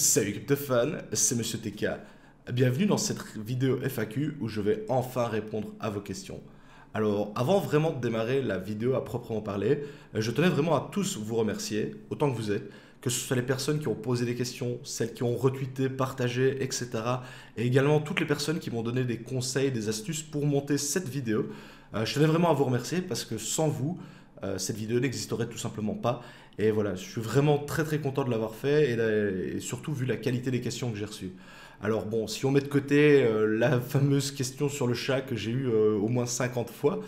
Salut Cryptofan, c'est Monsieur TK. Bienvenue dans cette vidéo FAQ où je vais enfin répondre à vos questions. Alors, avant vraiment de démarrer la vidéo à proprement parler, je tenais vraiment à tous vous remercier, autant que vous êtes, que ce soit les personnes qui ont posé des questions, celles qui ont retweeté, partagé, etc. Et également toutes les personnes qui m'ont donné des conseils, des astuces pour monter cette vidéo. Je tenais vraiment à vous remercier parce que sans vous, cette vidéo n'existerait tout simplement pas. Et voilà, je suis vraiment très content de l'avoir fait et surtout vu la qualité des questions que j'ai reçues. Alors bon, si on met de côté la fameuse question sur le chat que j'ai eue au moins 50 fois,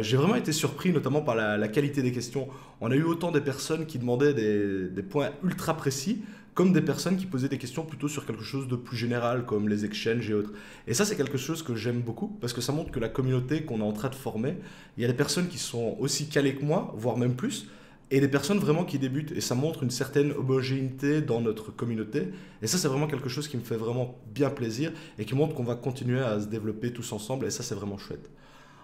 j'ai vraiment été surpris notamment par la qualité des questions. On a eu autant des personnes qui demandaient des points ultra précis, comme des personnes qui posaient des questions plutôt sur quelque chose de plus général, comme les exchanges et autres. Et ça, c'est quelque chose que j'aime beaucoup, parce que ça montre que la communauté qu'on est en train de former, il y a des personnes qui sont aussi calées que moi, voire même plus, et des personnes vraiment qui débutent. Et ça montre une certaine homogénéité dans notre communauté. Et ça, c'est vraiment quelque chose qui me fait vraiment bien plaisir, et qui montre qu'on va continuer à se développer tous ensemble, et ça, c'est vraiment chouette.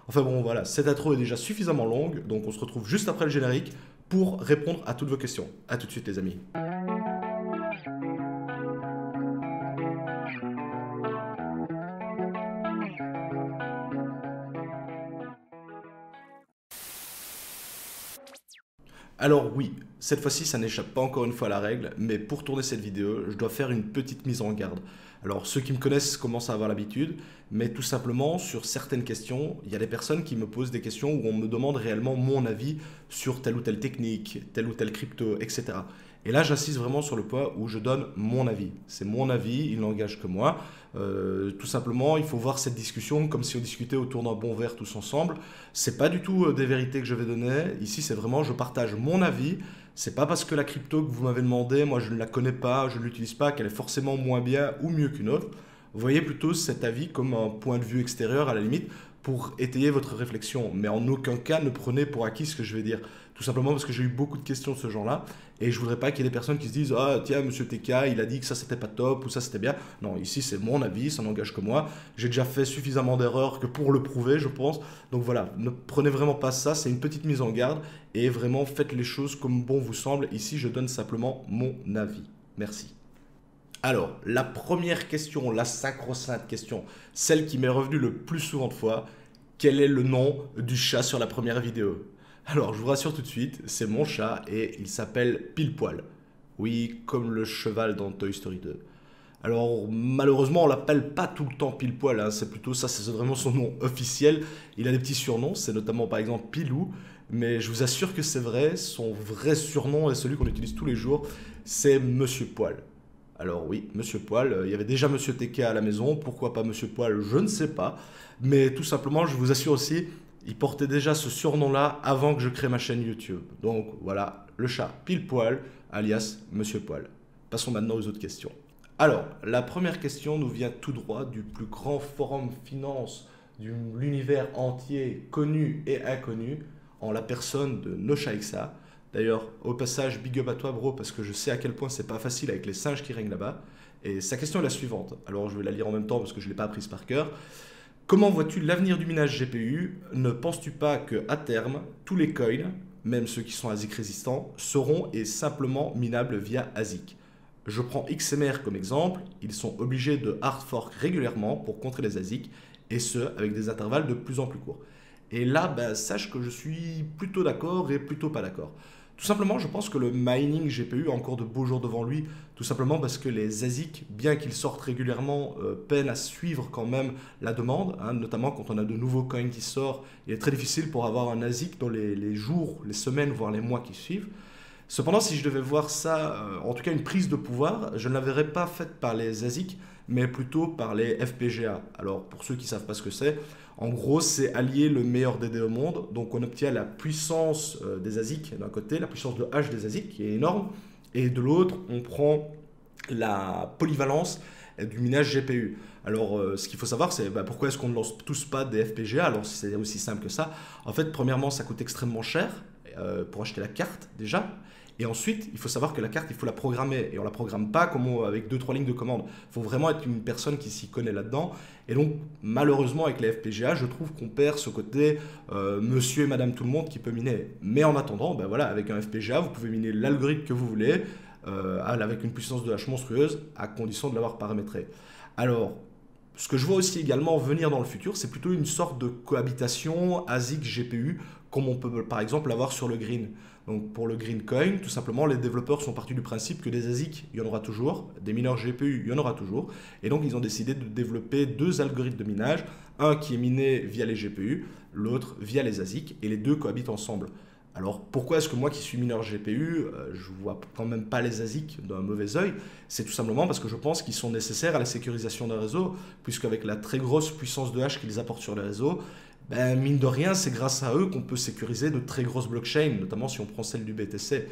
Enfin bon, voilà, cette intro est déjà suffisamment longue, donc on se retrouve juste après le générique pour répondre à toutes vos questions. A tout de suite les amis. Alors oui, cette fois-ci ça n'échappe pas encore une fois à la règle, mais pour tourner cette vidéo, je dois faire une petite mise en garde. Alors ceux qui me connaissent commencent à avoir l'habitude, mais tout simplement sur certaines questions, il y a des personnes qui me posent des questions où on me demande réellement mon avis sur telle ou telle technique, telle ou telle crypto, etc. Et là j'insiste vraiment sur le point où je donne mon avis. C'est mon avis, il n'engage que moi. Tout simplement, il faut voir cette discussion comme si on discutait autour d'un bon verre tous ensemble. C'est pas du tout des vérités que je vais donner. Ici, c'est vraiment je partage mon avis. C'est pas parce que la crypto que vous m'avez demandé, moi je ne la connais pas, je ne l'utilise pas, qu'elle est forcément moins bien ou mieux qu'une autre. Voyez plutôt cet avis comme un point de vue extérieur à la limite pour étayer votre réflexion. Mais en aucun cas ne prenez pour acquis ce que je vais dire. Tout simplement parce que j'ai eu beaucoup de questions de ce genre-là et je voudrais pas qu'il y ait des personnes qui se disent ah tiens monsieur TK il a dit que ça c'était pas top ou ça c'était bien. Non, ici c'est mon avis, ça n'engage que moi. J'ai déjà fait suffisamment d'erreurs que pour le prouver je pense. Donc voilà, ne prenez vraiment pas ça, c'est une petite mise en garde et vraiment faites les choses comme bon vous semble. Ici je donne simplement mon avis. Merci. Alors, la première question, la sacro-sainte question, celle qui m'est revenue le plus souvent de fois, quel est le nom du chat sur la première vidéo? Alors, je vous rassure tout de suite, c'est mon chat et il s'appelle Pile-Poil. Oui, comme le cheval dans Toy Story 2. Alors, malheureusement, on l'appelle pas tout le temps Pile-Poil, hein, c'est plutôt ça, c'est vraiment son nom officiel. Il a des petits surnoms, c'est notamment par exemple Pilou, mais je vous assure que c'est vrai, son vrai surnom et celui qu'on utilise tous les jours, c'est Monsieur Poil. Alors oui, Monsieur Poil, il y avait déjà Monsieur TK à la maison, pourquoi pas Monsieur Poil, je ne sais pas. Mais tout simplement, je vous assure aussi, il portait déjà ce surnom-là avant que je crée ma chaîne YouTube. Donc voilà, le chat Pile Poil, alias Monsieur Poil. Passons maintenant aux autres questions. Alors, la première question nous vient tout droit du plus grand forum finance de l'univers entier, connu et inconnu, en la personne de Noshaiksa. D'ailleurs, au passage, big up à toi, bro, parce que je sais à quel point c'est pas facile avec les singes qui règnent là-bas. Et sa question est la suivante. Alors, je vais la lire en même temps parce que je ne l'ai pas apprise par cœur. Comment vois-tu l'avenir du minage GPU? Ne penses-tu pas que à terme, tous les coins, même ceux qui sont ASIC résistants, seront et simplement minables via ASIC? Je prends XMR comme exemple. Ils sont obligés de hard fork régulièrement pour contrer les ASIC, et ce, avec des intervalles de plus en plus courts. Et là, ben, sache que je suis plutôt d'accord et plutôt pas d'accord. Tout simplement, je pense que le mining GPU a encore de beaux jours devant lui, tout simplement parce que les ASIC, bien qu'ils sortent régulièrement, peinent à suivre quand même la demande, hein, notamment quand on a de nouveaux coins qui sortent. Il est très difficile pour avoir un ASIC dans les jours, les semaines, voire les mois qui suivent. Cependant, si je devais voir ça, en tout cas une prise de pouvoir, je ne la verrais pas faite par les ASIC, mais plutôt par les FPGA. Alors, pour ceux qui ne savent pas ce que c'est, en gros, c'est allier le meilleur des deux au monde. Donc, on obtient la puissance des ASIC d'un côté, la puissance de H des ASIC, qui est énorme, et de l'autre, on prend la polyvalence du minage GPU. Alors, ce qu'il faut savoir, c'est pourquoi est-ce qu'on ne lance tous pas des FPGA? Alors, c'est aussi simple que ça. En fait, premièrement, ça coûte extrêmement cher pour acheter la carte, déjà. Et ensuite, il faut savoir que la carte, il faut la programmer. Et on ne la programme pas comme avec 2-3 lignes de commande. Il faut vraiment être une personne qui s'y connaît là-dedans. Et donc, malheureusement, avec les FPGA, je trouve qu'on perd ce côté monsieur et madame tout le monde qui peut miner. Mais en attendant, ben voilà, avec un FPGA, vous pouvez miner l'algorithme que vous voulez, avec une puissance de hash monstrueuse, à condition de l'avoir paramétré. Alors, ce que je vois aussi également venir dans le futur, c'est plutôt une sorte de cohabitation ASIC-GPU, comme on peut par exemple l'avoir sur le Green. Donc pour le Green Coin, tout simplement, les développeurs sont partis du principe que des ASIC, il y en aura toujours, des mineurs GPU, il y en aura toujours. Et donc ils ont décidé de développer deux algorithmes de minage, un qui est miné via les GPU, l'autre via les ASIC, et les deux cohabitent ensemble. Alors pourquoi est-ce que moi qui suis mineur GPU, je ne vois quand même pas les ASIC d'un mauvais œil? C'est tout simplement parce que je pense qu'ils sont nécessaires à la sécurisation d'un réseau, puisqu'avec la très grosse puissance de hash qu'ils apportent sur les réseaux, ben, mine de rien, c'est grâce à eux qu'on peut sécuriser de très grosses blockchains, notamment si on prend celle du BTC.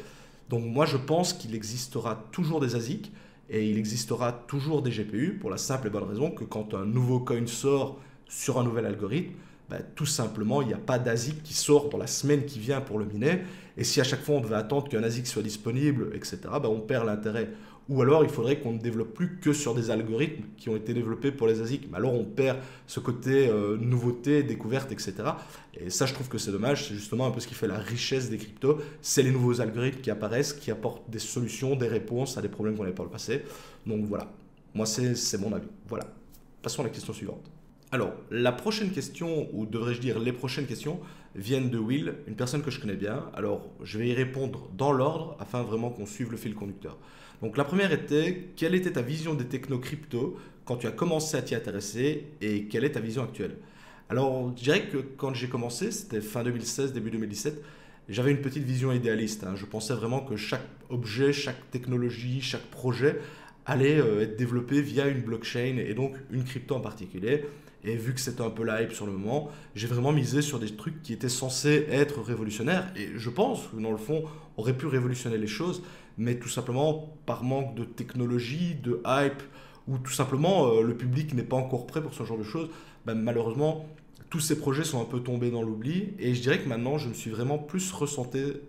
Donc moi je pense qu'il existera toujours des ASIC et il existera toujours des GPU pour la simple et bonne raison que quand un nouveau coin sort sur un nouvel algorithme, ben, tout simplement, il n'y a pas d'ASIC qui sort dans la semaine qui vient pour le miner. Et si à chaque fois on devait attendre qu'un ASIC soit disponible, etc., ben, on perd l'intérêt. Ou alors il faudrait qu'on ne développe plus que sur des algorithmes qui ont été développés pour les ASIC. Mais alors on perd ce côté nouveauté, découverte, etc. Et ça, je trouve que c'est dommage. C'est justement un peu ce qui fait la richesse des cryptos. C'est les nouveaux algorithmes qui apparaissent, qui apportent des solutions, des réponses à des problèmes qu'on n'avait pas dans le passé. Donc voilà, moi c'est mon avis. Voilà. Passons à la question suivante. Alors, la prochaine question, ou devrais-je dire les prochaines questions, viennent de Will, une personne que je connais bien. Alors, je vais y répondre dans l'ordre afin vraiment qu'on suive le fil conducteur. Donc, la première était, quelle était ta vision des techno-crypto quand tu as commencé à t'y intéresser et quelle est ta vision actuelle? Alors, je dirais que quand j'ai commencé, c'était fin 2016, début 2017, j'avais une petite vision idéaliste, hein. Je pensais vraiment que chaque objet, chaque technologie, chaque projet allait être développé via une blockchain et donc une crypto en particulier. Et vu que c'était un peu la hype sur le moment, j'ai vraiment misé sur des trucs qui étaient censés être révolutionnaires. Et je pense que dans le fond, on aurait pu révolutionner les choses, mais tout simplement par manque de technologie, de hype, ou tout simplement le public n'est pas encore prêt pour ce genre de choses, ben, malheureusement, tous ces projets sont un peu tombés dans l'oubli. Et je dirais que maintenant, je me suis vraiment plus recentré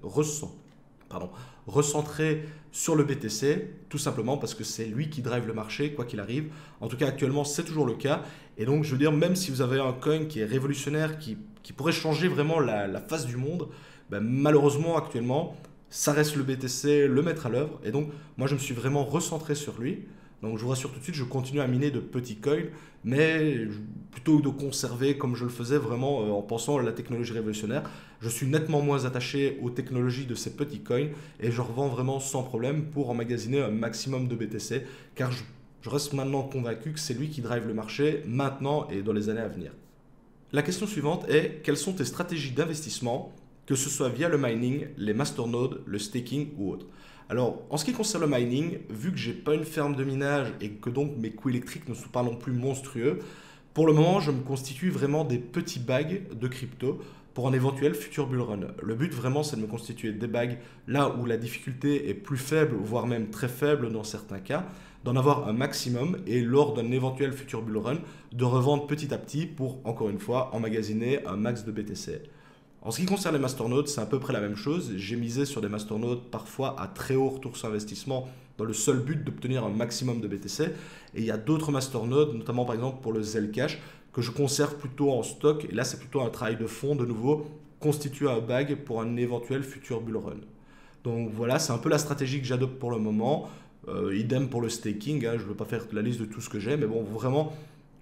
sur le BTC, tout simplement parce que c'est lui qui drive le marché, quoi qu'il arrive. En tout cas, actuellement, c'est toujours le cas. Et donc, je veux dire, même si vous avez un coin qui est révolutionnaire, qui pourrait changer vraiment la face du monde, ben, malheureusement, actuellement, ça reste le BTC, le maître à l'œuvre. Et donc, moi, je me suis vraiment recentré sur lui. Donc, je vous rassure tout de suite, je continue à miner de petits coins, mais plutôt que de conserver comme je le faisais vraiment en pensant à la technologie révolutionnaire, je suis nettement moins attaché aux technologies de ces petits coins et je revends vraiment sans problème pour emmagasiner un maximum de BTC, car je reste maintenant convaincu que c'est lui qui drive le marché maintenant et dans les années à venir. La question suivante est, quelles sont tes stratégies d'investissement, que ce soit via le mining, les masternodes, le staking ou autre? Alors, en ce qui concerne le mining, vu que j'ai pas une ferme de minage et que donc mes coûts électriques ne sont pas non plus monstrueux, pour le moment, je me constitue vraiment des petits bags de crypto pour un éventuel futur bull run. Le but vraiment, c'est de me constituer des bags là où la difficulté est plus faible, voire même très faible dans certains cas, d'en avoir un maximum et lors d'un éventuel futur bull run, de revendre petit à petit pour, encore une fois, emmagasiner un max de BTC. En ce qui concerne les masternodes, c'est à peu près la même chose. J'ai misé sur des masternodes parfois à très haut retour sur investissement dans le seul but d'obtenir un maximum de BTC. Et il y a d'autres masternodes, notamment par exemple pour le Zcash, que je conserve plutôt en stock. Et là, c'est plutôt un travail de fond, de nouveau, constituer un bag pour un éventuel futur bull run. Donc voilà, c'est un peu la stratégie que j'adopte pour le moment. Idem pour le staking, hein, je ne veux pas faire la liste de tout ce que j'ai, mais bon, vraiment,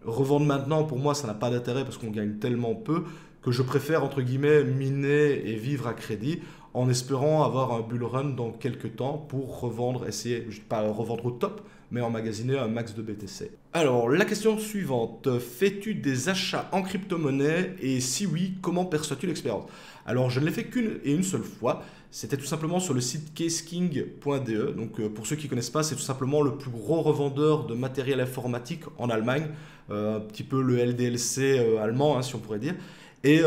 revendre maintenant, pour moi, ça n'a pas d'intérêt parce qu'on gagne tellement peu que je préfère, entre guillemets, miner et vivre à crédit en espérant avoir un bull run dans quelques temps pour revendre, essayer, pas revendre au top, mais emmagasiner un max de BTC. Alors, la question suivante, fais-tu des achats en crypto-monnaie et si oui, comment perçois-tu l'expérience? Alors, je ne l'ai fait qu'une et une seule fois. C'était tout simplement sur le site caseking.de. Donc, pour ceux qui ne connaissent pas, c'est tout simplement le plus gros revendeur de matériel informatique en Allemagne. Un petit peu le LDLC allemand, hein, si on pourrait dire. Et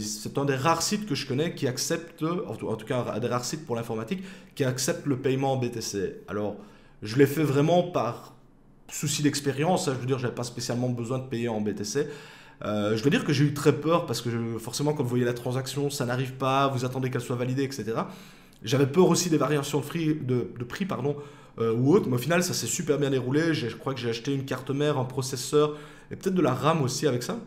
c'est un des rares sites que je connais qui accepte, en tout cas un des rares sites pour l'informatique, qui accepte le paiement en BTC. Alors, je l'ai fait vraiment par souci d'expérience, hein, je veux dire, je n'avais pas spécialement besoin de payer en BTC. Je dois dire que j'ai eu très peur parce que forcément, quand vous voyez la transaction, ça n'arrive pas, vous attendez qu'elle soit validée, etc. J'avais peur aussi des variations de prix, ou autre, mais au final, ça s'est super bien déroulé. Je crois que j'ai acheté une carte mère, un processeur et peut-être de la RAM aussi avec ça.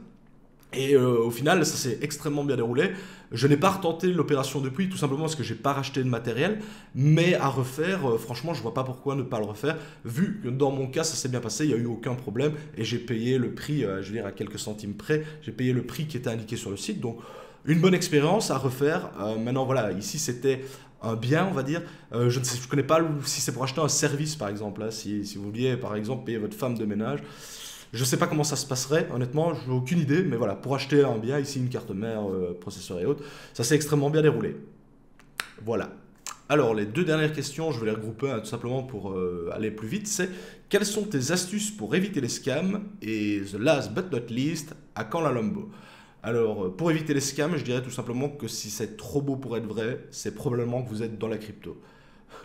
Et au final, ça s'est extrêmement bien déroulé. Je n'ai pas retenté l'opération depuis, tout simplement parce que j'ai pas racheté de matériel. Mais à refaire, franchement, je vois pas pourquoi ne pas le refaire. Vu que dans mon cas, ça s'est bien passé, il n'y a eu aucun problème. Et j'ai payé le prix, je veux dire, à quelques centimes près. J'ai payé le prix qui était indiqué sur le site. Donc, une bonne expérience à refaire. Maintenant, voilà, ici, c'était un bien, on va dire. Je ne connais pas si c'est pour acheter un service, par exemple. Hein. Si vous vouliez, par exemple, payer votre femme de ménage. Je ne sais pas comment ça se passerait, honnêtement, je n'ai aucune idée, mais voilà, pour acheter un bien, ici une carte mère, processeur et autres, ça s'est extrêmement bien déroulé. Voilà. Alors, les deux dernières questions, je vais les regrouper tout simplement pour aller plus vite, c'est quelles sont tes astuces pour éviter les scams? Et the last but not least, à quand la Lambo? Alors, pour éviter les scams, je dirais tout simplement que si c'est trop beau pour être vrai, c'est probablement que vous êtes dans la crypto.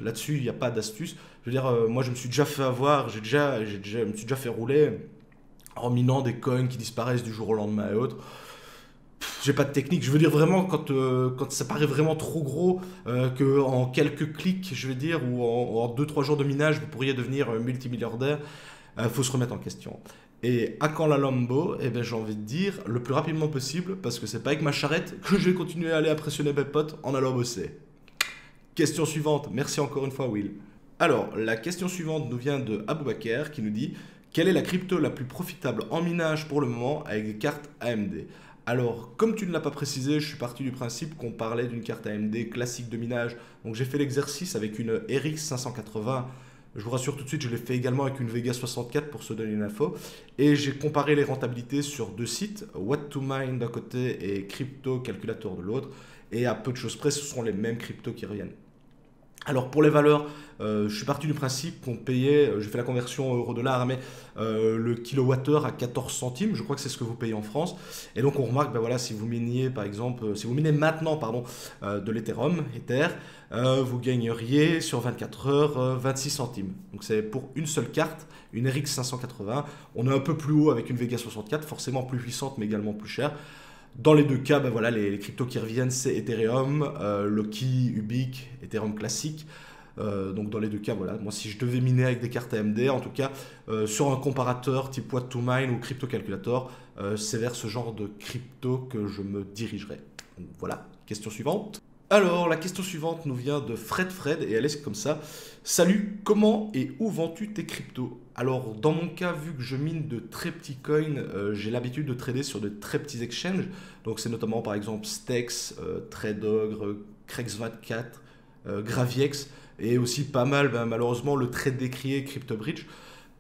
Là-dessus, il n'y a pas d'astuce. Je veux dire, moi, je me suis déjà fait avoir, je me suis déjà fait rouler en minant des coins qui disparaissent du jour au lendemain et autres. J'ai pas de technique. Je veux dire vraiment quand ça paraît vraiment trop gros, que en quelques clics, je veux dire, ou en 2-3 jours de minage, vous pourriez devenir multimilliardaire. Faut se remettre en question. Et à quand la Lambo? Eh ben, j'ai envie de dire le plus rapidement possible, parce que c'est pas avec ma charrette que je vais continuer à aller impressionner mes potes en allant bosser. Question suivante. Merci encore une fois, Will. Alors, la question suivante nous vient de Aboubaker qui nous dit quelle est la crypto la plus profitable en minage pour le moment avec des cartes AMD? Alors, comme tu ne l'as pas précisé, je suis parti du principe qu'on parlait d'une carte AMD classique de minage. Donc, j'ai fait l'exercice avec une RX 580. Je vous rassure tout de suite, je l'ai fait également avec une Vega 64 pour se donner une info. Et j'ai comparé les rentabilités sur deux sites, What2Mine d'un côté et Crypto Calculator de l'autre. Et à peu de choses près, ce sont les mêmes cryptos qui reviennent. Alors pour les valeurs, je suis parti du principe qu'on payait, j'ai fait la conversion euro-dollar, mais le kilowattheure à 14 centimes, je crois que c'est ce que vous payez en France. Et donc on remarque, ben voilà, si vous miniez par exemple, si vous minez maintenant pardon, de l'Ethereum, Ether, vous gagneriez sur 24 heures 26 centimes. Donc c'est pour une seule carte, une RX 580. On est un peu plus haut avec une Vega 64, forcément plus puissante mais également plus chère. Dans les deux cas, ben voilà, les cryptos qui reviennent, c'est Ethereum, Loki, Ubique, Ethereum classique. Donc dans les deux cas, voilà, moi si je devais miner avec des cartes AMD, en tout cas sur un comparateur type What2Mine ou Crypto Calculator, c'est vers ce genre de crypto que je me dirigerais. Donc, voilà, question suivante. Alors, la question suivante nous vient de Fred et elle est comme ça. Salut, comment et où vends-tu tes cryptos? Alors, dans mon cas, vu que je mine de très petits coins, j'ai l'habitude de trader sur de très petits exchanges. Donc, c'est notamment par exemple Stex, Tradegg, Crex24, Graviex et aussi pas mal, ben, malheureusement, le très décrié CryptoBridge.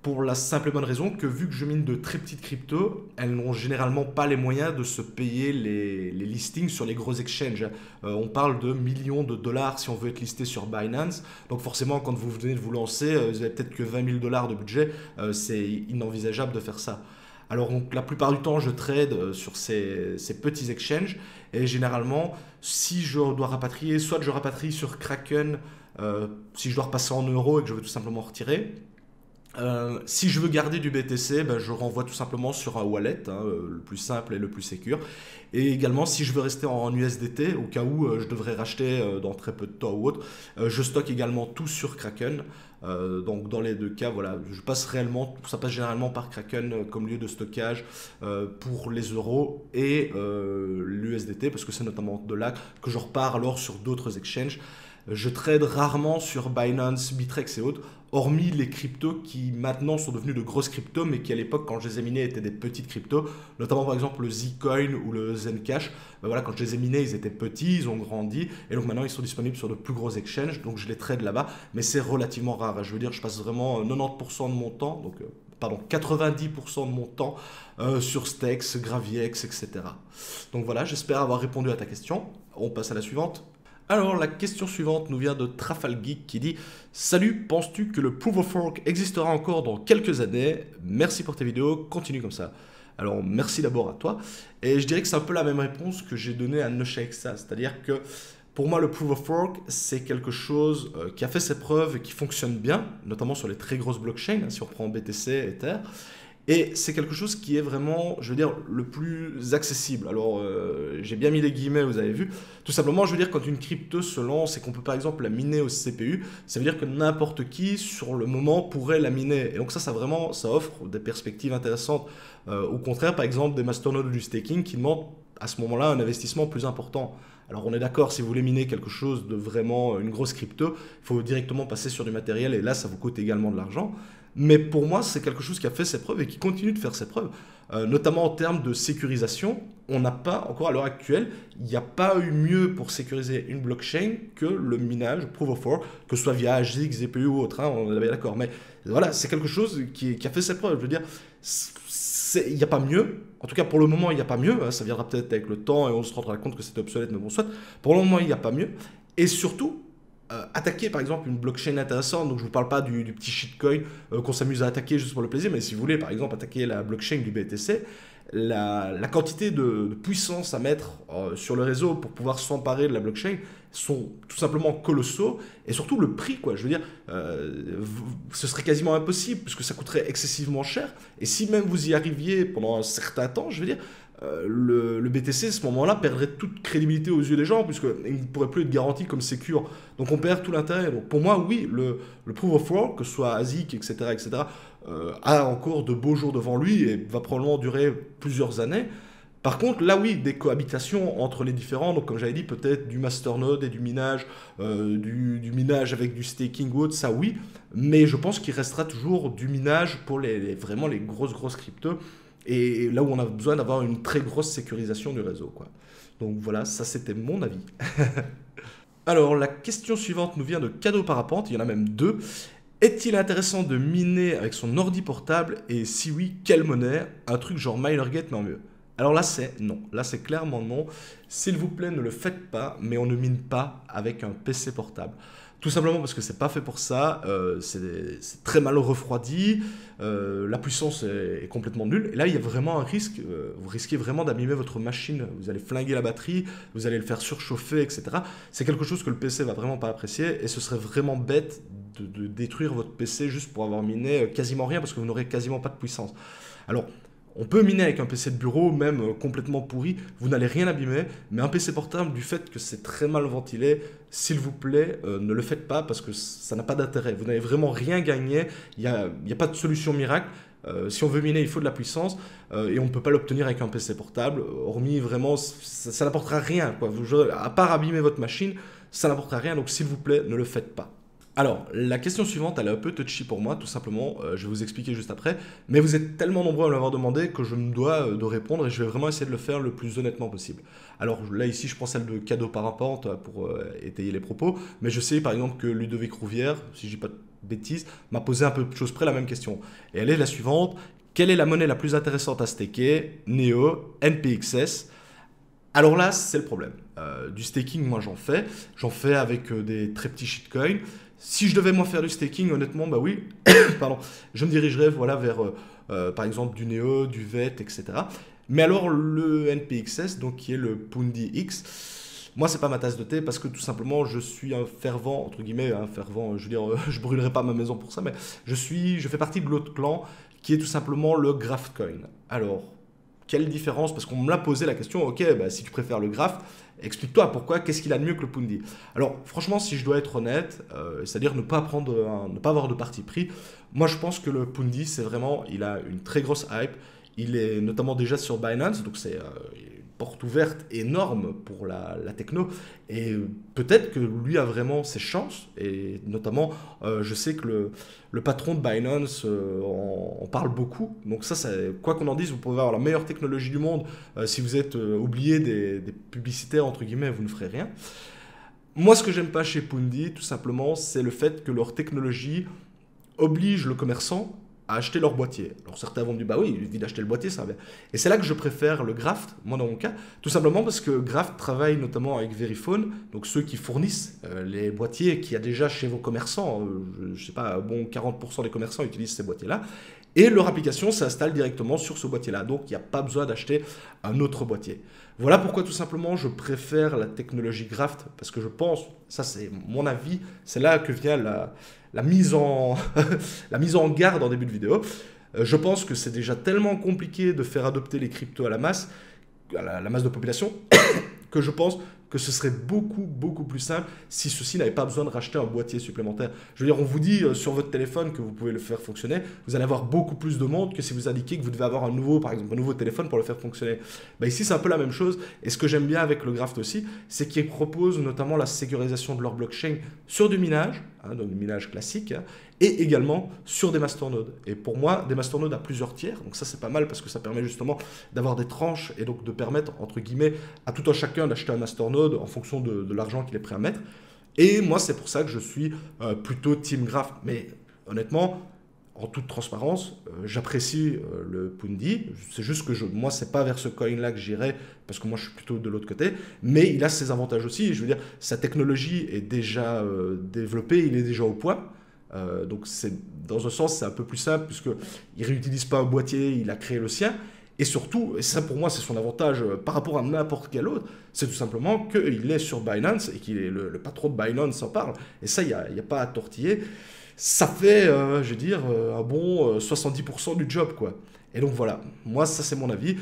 Pour la simple et bonne raison que vu que je mine de très petites cryptos, elles n'ont généralement pas les moyens de se payer les listings sur les gros exchanges. On parle de millions de dollars si on veut être listé sur Binance. Donc forcément, quand vous venez de vous lancer, vous avez peut-être que 20 000 dollars de budget. C'est inenvisageable de faire ça. Alors donc, la plupart du temps, je trade sur ces petits exchanges. Et généralement, si je dois rapatrier, soit je rapatrie sur Kraken, si je dois repasser en euros et que je veux tout simplement retirer. Si je veux garder du BTC, ben, je renvoie tout simplement sur un wallet, hein, le plus simple et le plus sécure. Et également, si je veux rester en USDT, au cas où je devrais racheter dans très peu de temps ou autre, je stocke également tout sur Kraken. Donc dans les deux cas, voilà, ça passe généralement par Kraken comme lieu de stockage pour les euros et l'USDT, parce que c'est notamment de là que je repars alors sur d'autres exchanges. Je trade rarement sur Binance, Bittrex et autres, hormis les cryptos qui maintenant sont devenus de grosses cryptos, mais qui à l'époque, quand je les ai minés, étaient des petites cryptos, notamment par exemple le Zcoin ou le Zencash. Ben voilà, quand je les ai minés, ils étaient petits, ils ont grandi, et donc maintenant ils sont disponibles sur de plus gros exchanges, donc je les trade là-bas, mais c'est relativement rare. Je veux dire, je passe vraiment 90% de mon temps, donc pardon, 90% de mon temps sur Stex, Graviex, etc. Donc voilà, j'espère avoir répondu à ta question. On passe à la suivante. Alors, la question suivante nous vient de Trafalgeek qui dit « Salut, penses-tu que le Proof of Work existera encore dans quelques années? Merci pour tes vidéos, continue comme ça. » Alors, merci d'abord à toi. Et je dirais que c'est un peu la même réponse que j'ai donnée à Noshaexa. C'est-à-dire que pour moi, le Proof of Work, c'est quelque chose qui a fait ses preuves et qui fonctionne bien, notamment sur les très grosses blockchains, hein, si on prend BTC, Ether. Et c'est quelque chose qui est vraiment, je veux dire, le plus accessible. Alors, j'ai bien mis les guillemets, vous avez vu. Tout simplement, je veux dire, quand une crypto se lance et qu'on peut par exemple la miner au CPU, ça veut dire que n'importe qui, sur le moment, pourrait la miner. Et donc ça vraiment, ça offre des perspectives intéressantes. Au contraire, par exemple, des masternodes ou du staking qui demandent à ce moment-là un investissement plus important. Alors on est d'accord, si vous voulez miner quelque chose de vraiment une grosse crypto, il faut directement passer sur du matériel et là ça vous coûte également de l'argent. Mais pour moi c'est quelque chose qui a fait ses preuves et qui continue de faire ses preuves, notamment en termes de sécurisation. On n'a pas, encore à l'heure actuelle, il n'y a pas eu mieux pour sécuriser une blockchain que le minage, proof of work, que ce soit via AGX, GPU ou autre, hein, on est d'accord. Mais voilà, c'est quelque chose qui a fait ses preuves. Je veux dire, il n'y a pas mieux. En tout cas, pour le moment, il n'y a pas mieux. Ça viendra peut-être avec le temps et on se rendra compte que c'est obsolète, mais bon, soit. Pour le moment, il n'y a pas mieux. Et surtout, attaquer par exemple une blockchain intéressante, donc je ne vous parle pas du petit shitcoin qu'on s'amuse à attaquer juste pour le plaisir, mais si vous voulez par exemple attaquer la blockchain du BTC, la quantité de puissance à mettre sur le réseau pour pouvoir s'emparer de la blockchain sont tout simplement colossaux, et surtout le prix, quoi. Je veux dire, ce serait quasiment impossible puisque ça coûterait excessivement cher, et si même vous y arriviez pendant un certain temps, je veux dire, le BTC à ce moment-là perdrait toute crédibilité aux yeux des gens puisqu'il ne pourrait plus être garanti comme secure. Donc on perd tout l'intérêt. Donc pour moi, oui, le proof of work, que ce soit ASIC, etc., etc., a encore de beaux jours devant lui et va probablement durer plusieurs années. Par contre, là oui, des cohabitations entre les différents, donc comme j'avais dit, peut-être du masternode et du minage, du minage avec du staking ou autre, ça oui, mais je pense qu'il restera toujours du minage pour vraiment les grosses cryptos, et là où on a besoin d'avoir une très grosse sécurisation du réseau, quoi. Donc voilà, ça c'était mon avis. Alors la question suivante nous vient de Cadeau Parapente, il y en a même deux. Est-il intéressant de miner avec son ordi portable, et si oui, quelle monnaie? Un truc genre MinerGate mais en mieux. Alors là c'est non, là c'est clairement non. S'il vous plaît ne le faites pas, mais on ne mine pas avec un PC portable. Tout simplement parce que c'est pas fait pour ça, c'est très mal refroidi, la puissance est complètement nulle. Et là, il y a vraiment un risque, vous risquez vraiment d'abîmer votre machine, vous allez flinguer la batterie, vous allez le faire surchauffer, etc. C'est quelque chose que le PC va vraiment pas apprécier, et ce serait vraiment bête de détruire votre PC juste pour avoir miné quasiment rien, parce que vous n'aurez quasiment pas de puissance. Alors, on peut miner avec un PC de bureau, même complètement pourri, vous n'allez rien abîmer, mais un PC portable, du fait que c'est très mal ventilé, s'il vous plaît, ne le faites pas parce que ça n'a pas d'intérêt. Vous n'avez vraiment rien gagné, il n'y a pas de solution miracle. Si on veut miner, il faut de la puissance et on ne peut pas l'obtenir avec un PC portable, hormis vraiment, ça n'apportera rien, quoi. À part abîmer votre machine, ça n'apportera rien, donc s'il vous plaît, ne le faites pas. Alors, la question suivante, elle est un peu touchy pour moi, tout simplement, je vais vous expliquer juste après, mais vous êtes tellement nombreux à me l'avoir demandé que je me dois de répondre et je vais vraiment essayer de le faire le plus honnêtement possible. Alors là, ici, je prends celle de Cadeau Parapente pour étayer les propos, mais je sais par exemple que Ludovic Rouvière, si je dis pas de bêtises, m'a posé un peu de choses près la même question. Et elle est la suivante: quelle est la monnaie la plus intéressante à staker? Neo, NPXS? Alors là, c'est le problème. Du staking, moi j'en fais avec des très petits shitcoins. Si je devais moi faire du staking, honnêtement, bah oui, pardon, je me dirigerais voilà, vers par exemple du Neo, du VET, etc. Mais alors le NPXS, donc qui est le Pundi X, moi c'est pas ma tasse de thé parce que tout simplement je suis un fervent, entre guillemets, un fervent, je veux dire, je brûlerai pas ma maison pour ça, mais je fais partie de l'autre clan qui est tout simplement le Graphcoin. Alors, quelle différence? Parce qu'on me l'a posé la question, ok, bah, si tu préfères le graph, explique-toi pourquoi, qu'est-ce qu'il a de mieux que le Pundi? Alors franchement, si je dois être honnête, c'est-à-dire ne pas avoir de parti pris, moi je pense que le Pundi, c'est vraiment, il a une très grosse hype, il est notamment déjà sur Binance, donc c'est une porte ouverte énorme pour la techno, et peut-être que lui a vraiment ses chances, et notamment je sais que le patron de Binance en parle beaucoup, donc ça, quoi qu'on en dise, vous pouvez avoir la meilleure technologie du monde, si vous êtes oublié des publicitaires, entre guillemets, vous ne ferez rien. Moi, ce que j'aime pas chez Pundi, tout simplement, c'est le fait que leur technologie oblige le commerçant à acheter leur boîtier. Alors certains vont me dire, bah oui, il suffit d'acheter le boîtier, ça va bien. Et c'est là que je préfère le Graft, moi dans mon cas, tout simplement parce que Graft travaille notamment avec Verifone, donc ceux qui fournissent les boîtiers qu'il y a déjà chez vos commerçants. Je sais pas, bon, 40% des commerçants utilisent ces boîtiers-là. Et leur application s'installe directement sur ce boîtier-là. Donc, il n'y a pas besoin d'acheter un autre boîtier. Voilà pourquoi, tout simplement, je préfère la technologie Graft. Parce que je pense, ça c'est mon avis, c'est là que vient la mise en garde en début de vidéo. Je pense que c'est déjà tellement compliqué de faire adopter les cryptos à la masse, à la masse de population, que je pense que ce serait beaucoup plus simple si ceci n'avait pas besoin de racheter un boîtier supplémentaire. Je veux dire, on vous dit sur votre téléphone que vous pouvez le faire fonctionner, vous allez avoir beaucoup plus de monde que si vous indiquez que vous devez avoir par exemple, un nouveau téléphone pour le faire fonctionner. Bah ici, c'est un peu la même chose. Et ce que j'aime bien avec le Graft aussi, c'est qu'ils proposent notamment la sécurisation de leur blockchain sur du minage, donc du minage classique, et également sur des masternodes. Et pour moi, des masternodes à plusieurs tiers, donc ça c'est pas mal parce que ça permet justement d'avoir des tranches et donc de permettre, entre guillemets, à tout un chacun d'acheter un masternode en fonction de l'argent qu'il est prêt à mettre. Et moi, c'est pour ça que je suis plutôt Team Graft. Mais honnêtement, en toute transparence, j'apprécie le Pundi. C'est juste que moi, c'est pas vers ce coin-là que j'irai parce que moi, je suis plutôt de l'autre côté. Mais il a ses avantages aussi. Je veux dire, sa technologie est déjà développée, il est déjà au point. Donc dans un sens c'est un peu plus simple puisqu'il ne réutilise pas un boîtier, il a créé le sien. Et surtout, et ça pour moi c'est son avantage par rapport à n'importe quel autre, c'est tout simplement qu'il est sur Binance et qu'il est le patron de Binance en parle. Et ça, il n'y a pas à tortiller. Ça fait, je veux dire, un bon 70% du job, quoi. Et donc voilà, moi ça c'est mon avis.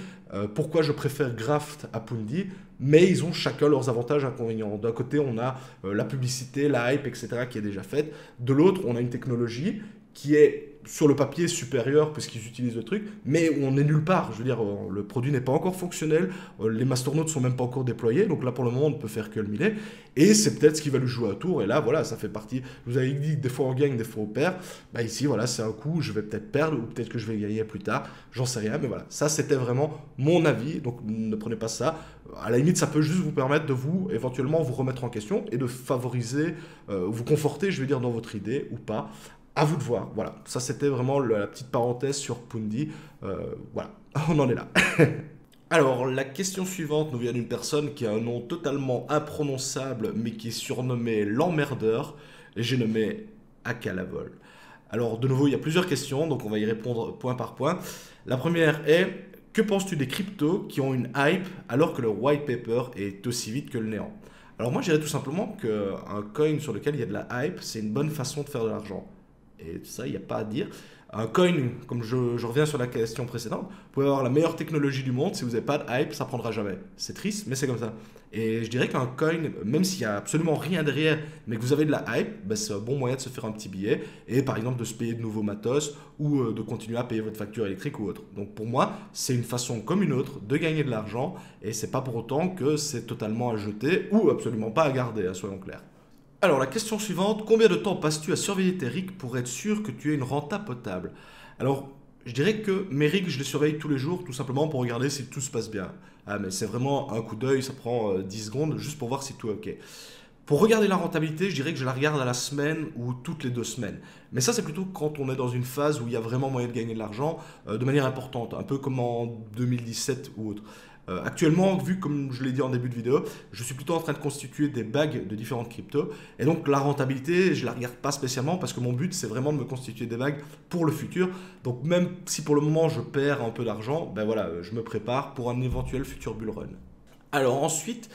Pourquoi je préfère Graft à Pundi, mais ils ont chacun leurs avantages et inconvénients. D'un côté, on a la publicité, la hype, etc. qui est déjà faite. De l'autre, on a une technologie qui est sur le papier supérieure puisqu'ils utilisent le truc, mais on n'est nulle part. Je veux dire, le produit n'est pas encore fonctionnel, les masternodes ne sont même pas encore déployés, donc là pour le moment on ne peut faire que le miner, et c'est peut-être ce qui va lui jouer à tour, et là voilà, ça fait partie, je vous avais dit que des fois on gagne, des fois on perd, bah ici voilà, c'est un coup, je vais peut-être perdre, ou peut-être que je vais gagner plus tard, j'en sais rien, mais voilà, ça c'était vraiment mon avis, donc ne prenez pas ça, à la limite ça peut juste vous permettre de vous, éventuellement vous remettre en question, et de favoriser, vous conforter, je veux dire, dans votre idée, ou pas. À vous de voir, voilà. Ça, c'était vraiment la petite parenthèse sur Pundi. Voilà, on en est là. Alors, la question suivante nous vient d'une personne qui a un nom totalement imprononçable, mais qui est surnommé l'emmerdeur. J'ai nommé Akalavol. Alors, de nouveau, il y a plusieurs questions, donc on va y répondre point par point. La première est, que penses-tu des cryptos qui ont une hype alors que le white paper est aussi vite que le néant? Alors moi, je dirais tout simplement qu'un coin sur lequel il y a de la hype, c'est une bonne façon de faire de l'argent. Et ça, il n'y a pas à dire. Un coin, comme je reviens sur la question précédente, vous pouvez avoir la meilleure technologie du monde, si vous n'avez pas de hype, ça prendra jamais. C'est triste, mais c'est comme ça. Et je dirais qu'un coin, même s'il n'y a absolument rien derrière, mais que vous avez de la hype, ben c'est un bon moyen de se faire un petit billet, et par exemple de se payer de nouveaux matos, ou de continuer à payer votre facture électrique ou autre. Donc pour moi, c'est une façon comme une autre de gagner de l'argent, et c'est pas pour autant que c'est totalement à jeter, ou absolument pas à garder, hein, soyons clairs. Alors, la question suivante, combien de temps passes-tu à surveiller tes rigs pour être sûr que tu aies une renta potable? Alors, je dirais que mes rigs, je les surveille tous les jours, tout simplement pour regarder si tout se passe bien. Ah, mais c'est vraiment un coup d'œil, ça prend 10 secondes, juste pour voir si tout est OK. Pour regarder la rentabilité, je dirais que je la regarde à la semaine ou toutes les 2 semaines. Mais ça, c'est plutôt quand on est dans une phase où il y a vraiment moyen de gagner de l'argent de manière importante, un peu comme en 2017 ou autre. Actuellement, vu comme je l'ai dit en début de vidéo, je suis plutôt en train de constituer des bagues de différentes cryptos. Et donc la rentabilité, je ne la regarde pas spécialement parce que mon but, c'est vraiment de me constituer des bagues pour le futur. Donc même si pour le moment, je perds un peu d'argent, ben voilà, je me prépare pour un éventuel futur bull run. Alors ensuite,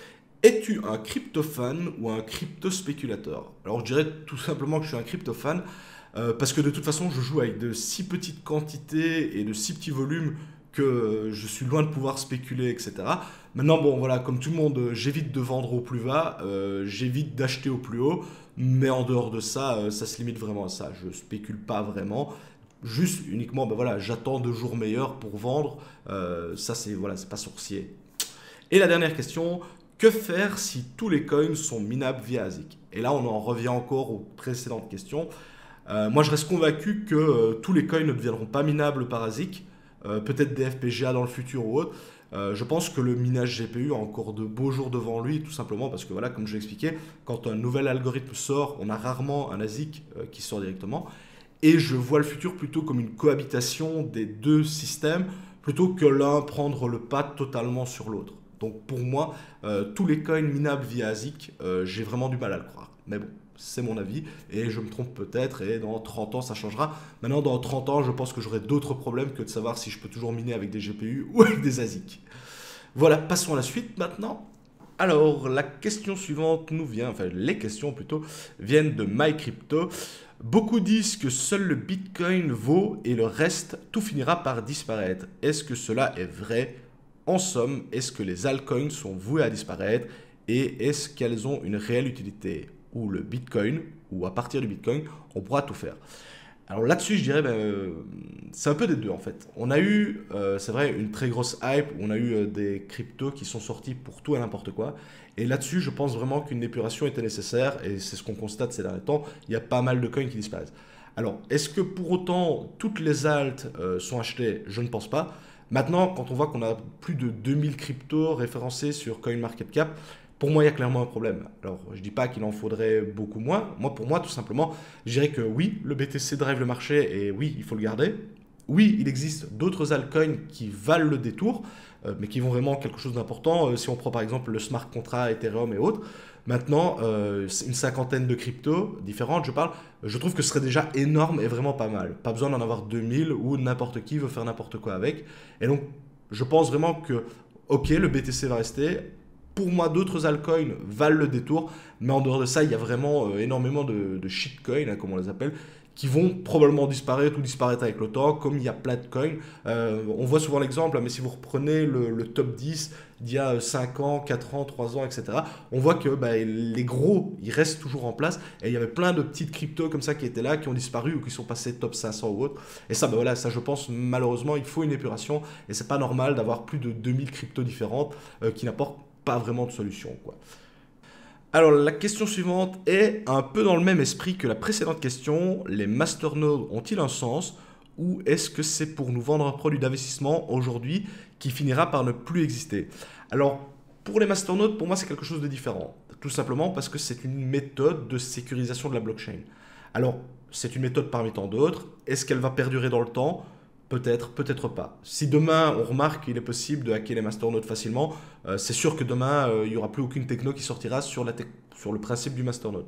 es-tu un crypto-fan ou un crypto-spéculateur? Alors je dirais tout simplement que je suis un crypto-fan parce que de toute façon, je joue avec de si petites quantités et de si petits volumes que je suis loin de pouvoir spéculer, etc. Maintenant, bon, voilà, comme tout le monde, j'évite de vendre au plus bas, j'évite d'acheter au plus haut, mais en dehors de ça, ça se limite vraiment à ça. Je spécule pas vraiment, juste uniquement, ben voilà, j'attends de jours meilleurs pour vendre. Ça, c'est voilà, c'est pas sorcier. Et la dernière question, que faire si tous les coins sont minables via ASIC? Et là, on en revient encore aux précédentes questions. Moi, je reste convaincu que tous les coins ne deviendront pas minables par ASIC. Peut-être des FPGA dans le futur ou autre. Je pense que le minage GPU a encore de beaux jours devant lui, tout simplement parce que, voilà, comme je l'ai expliqué, quand un nouvel algorithme sort, on a rarement un ASIC qui sort directement. Et je vois le futur plutôt comme une cohabitation des deux systèmes, plutôt que l'un prendre le pas totalement sur l'autre. Donc pour moi, tous les coins minables via ASIC, j'ai vraiment du mal à le croire. Mais bon, c'est mon avis, et je me trompe peut-être, et dans 30 ans ça changera. Maintenant, dans 30 ans, je pense que j'aurai d'autres problèmes que de savoir si je peux toujours miner avec des GPU ou avec des ASIC. Voilà, passons à la suite maintenant. Alors, la question suivante nous vient, enfin les questions plutôt, viennent de MyCrypto. Beaucoup disent que seul le Bitcoin vaut et le reste, tout finira par disparaître. Est-ce que cela est vrai? En somme, est-ce que les altcoins sont voués à disparaître et est-ce qu'elles ont une réelle utilité? Ou le Bitcoin, ou à partir du Bitcoin, on pourra tout faire. Alors là-dessus, je dirais, c'est un peu des deux en fait. On a eu, c'est vrai, une très grosse hype, on a eu des cryptos qui sont sortis pour tout et n'importe quoi. Et là-dessus, je pense vraiment qu'une épuration était nécessaire, et c'est ce qu'on constate ces derniers temps, il y a pas mal de coins qui disparaissent. Alors, est-ce que pour autant toutes les alts sont achetées? Je ne pense pas. Maintenant, quand on voit qu'on a plus de 2000 cryptos référencés sur CoinMarketCap, pour moi, il y a clairement un problème. Alors, je ne dis pas qu'il en faudrait beaucoup moins. Moi, pour moi, tout simplement, je dirais que oui, le BTC drive le marché et oui, il faut le garder. Oui, il existe d'autres altcoins qui valent le détour, mais qui vont vraiment quelque chose d'important. Si on prend par exemple le smart contract, Ethereum et autres, maintenant, une cinquantaine de cryptos différentes, je parle, je trouve que ce serait déjà énorme et vraiment pas mal. Pas besoin d'en avoir 2000 ou n'importe qui veut faire n'importe quoi avec. Et donc, je pense vraiment que, ok, le BTC va rester. Pour moi, d'autres altcoins valent le détour, mais en dehors de ça, il y a vraiment énormément de shitcoins, hein, comme on les appelle, qui vont probablement disparaître ou disparaître avec le temps, comme il y a plein de coins. On voit souvent l'exemple, hein, mais si vous reprenez le top 10 d'il y a 5 ans, 4 ans, 3 ans, etc., on voit que les gros, ils restent toujours en place, et il y avait plein de petites cryptos comme ça qui étaient là, qui ont disparu ou qui sont passés top 500 ou autre. Et ça, voilà, ça je pense, malheureusement, il faut une épuration, et c'est pas normal d'avoir plus de 2000 cryptos différentes qui n'apportent pas vraiment de solution, quoi. Alors la question suivante est un peu dans le même esprit que la précédente question. Les masternodes ont-ils un sens ou est-ce que c'est pour nous vendre un produit d'investissement aujourd'hui qui finira par ne plus exister? Alors pour les masternodes, pour moi c'est quelque chose de différent. Tout simplement parce que c'est une méthode de sécurisation de la blockchain. Alors c'est une méthode parmi tant d'autres. Est-ce qu'elle va perdurer dans le temps? Peut-être, peut-être pas. Si demain on remarque qu'il est possible de hacker les masternodes facilement, c'est sûr que demain il n'y aura plus aucune techno qui sortira sur, sur le principe du masternode.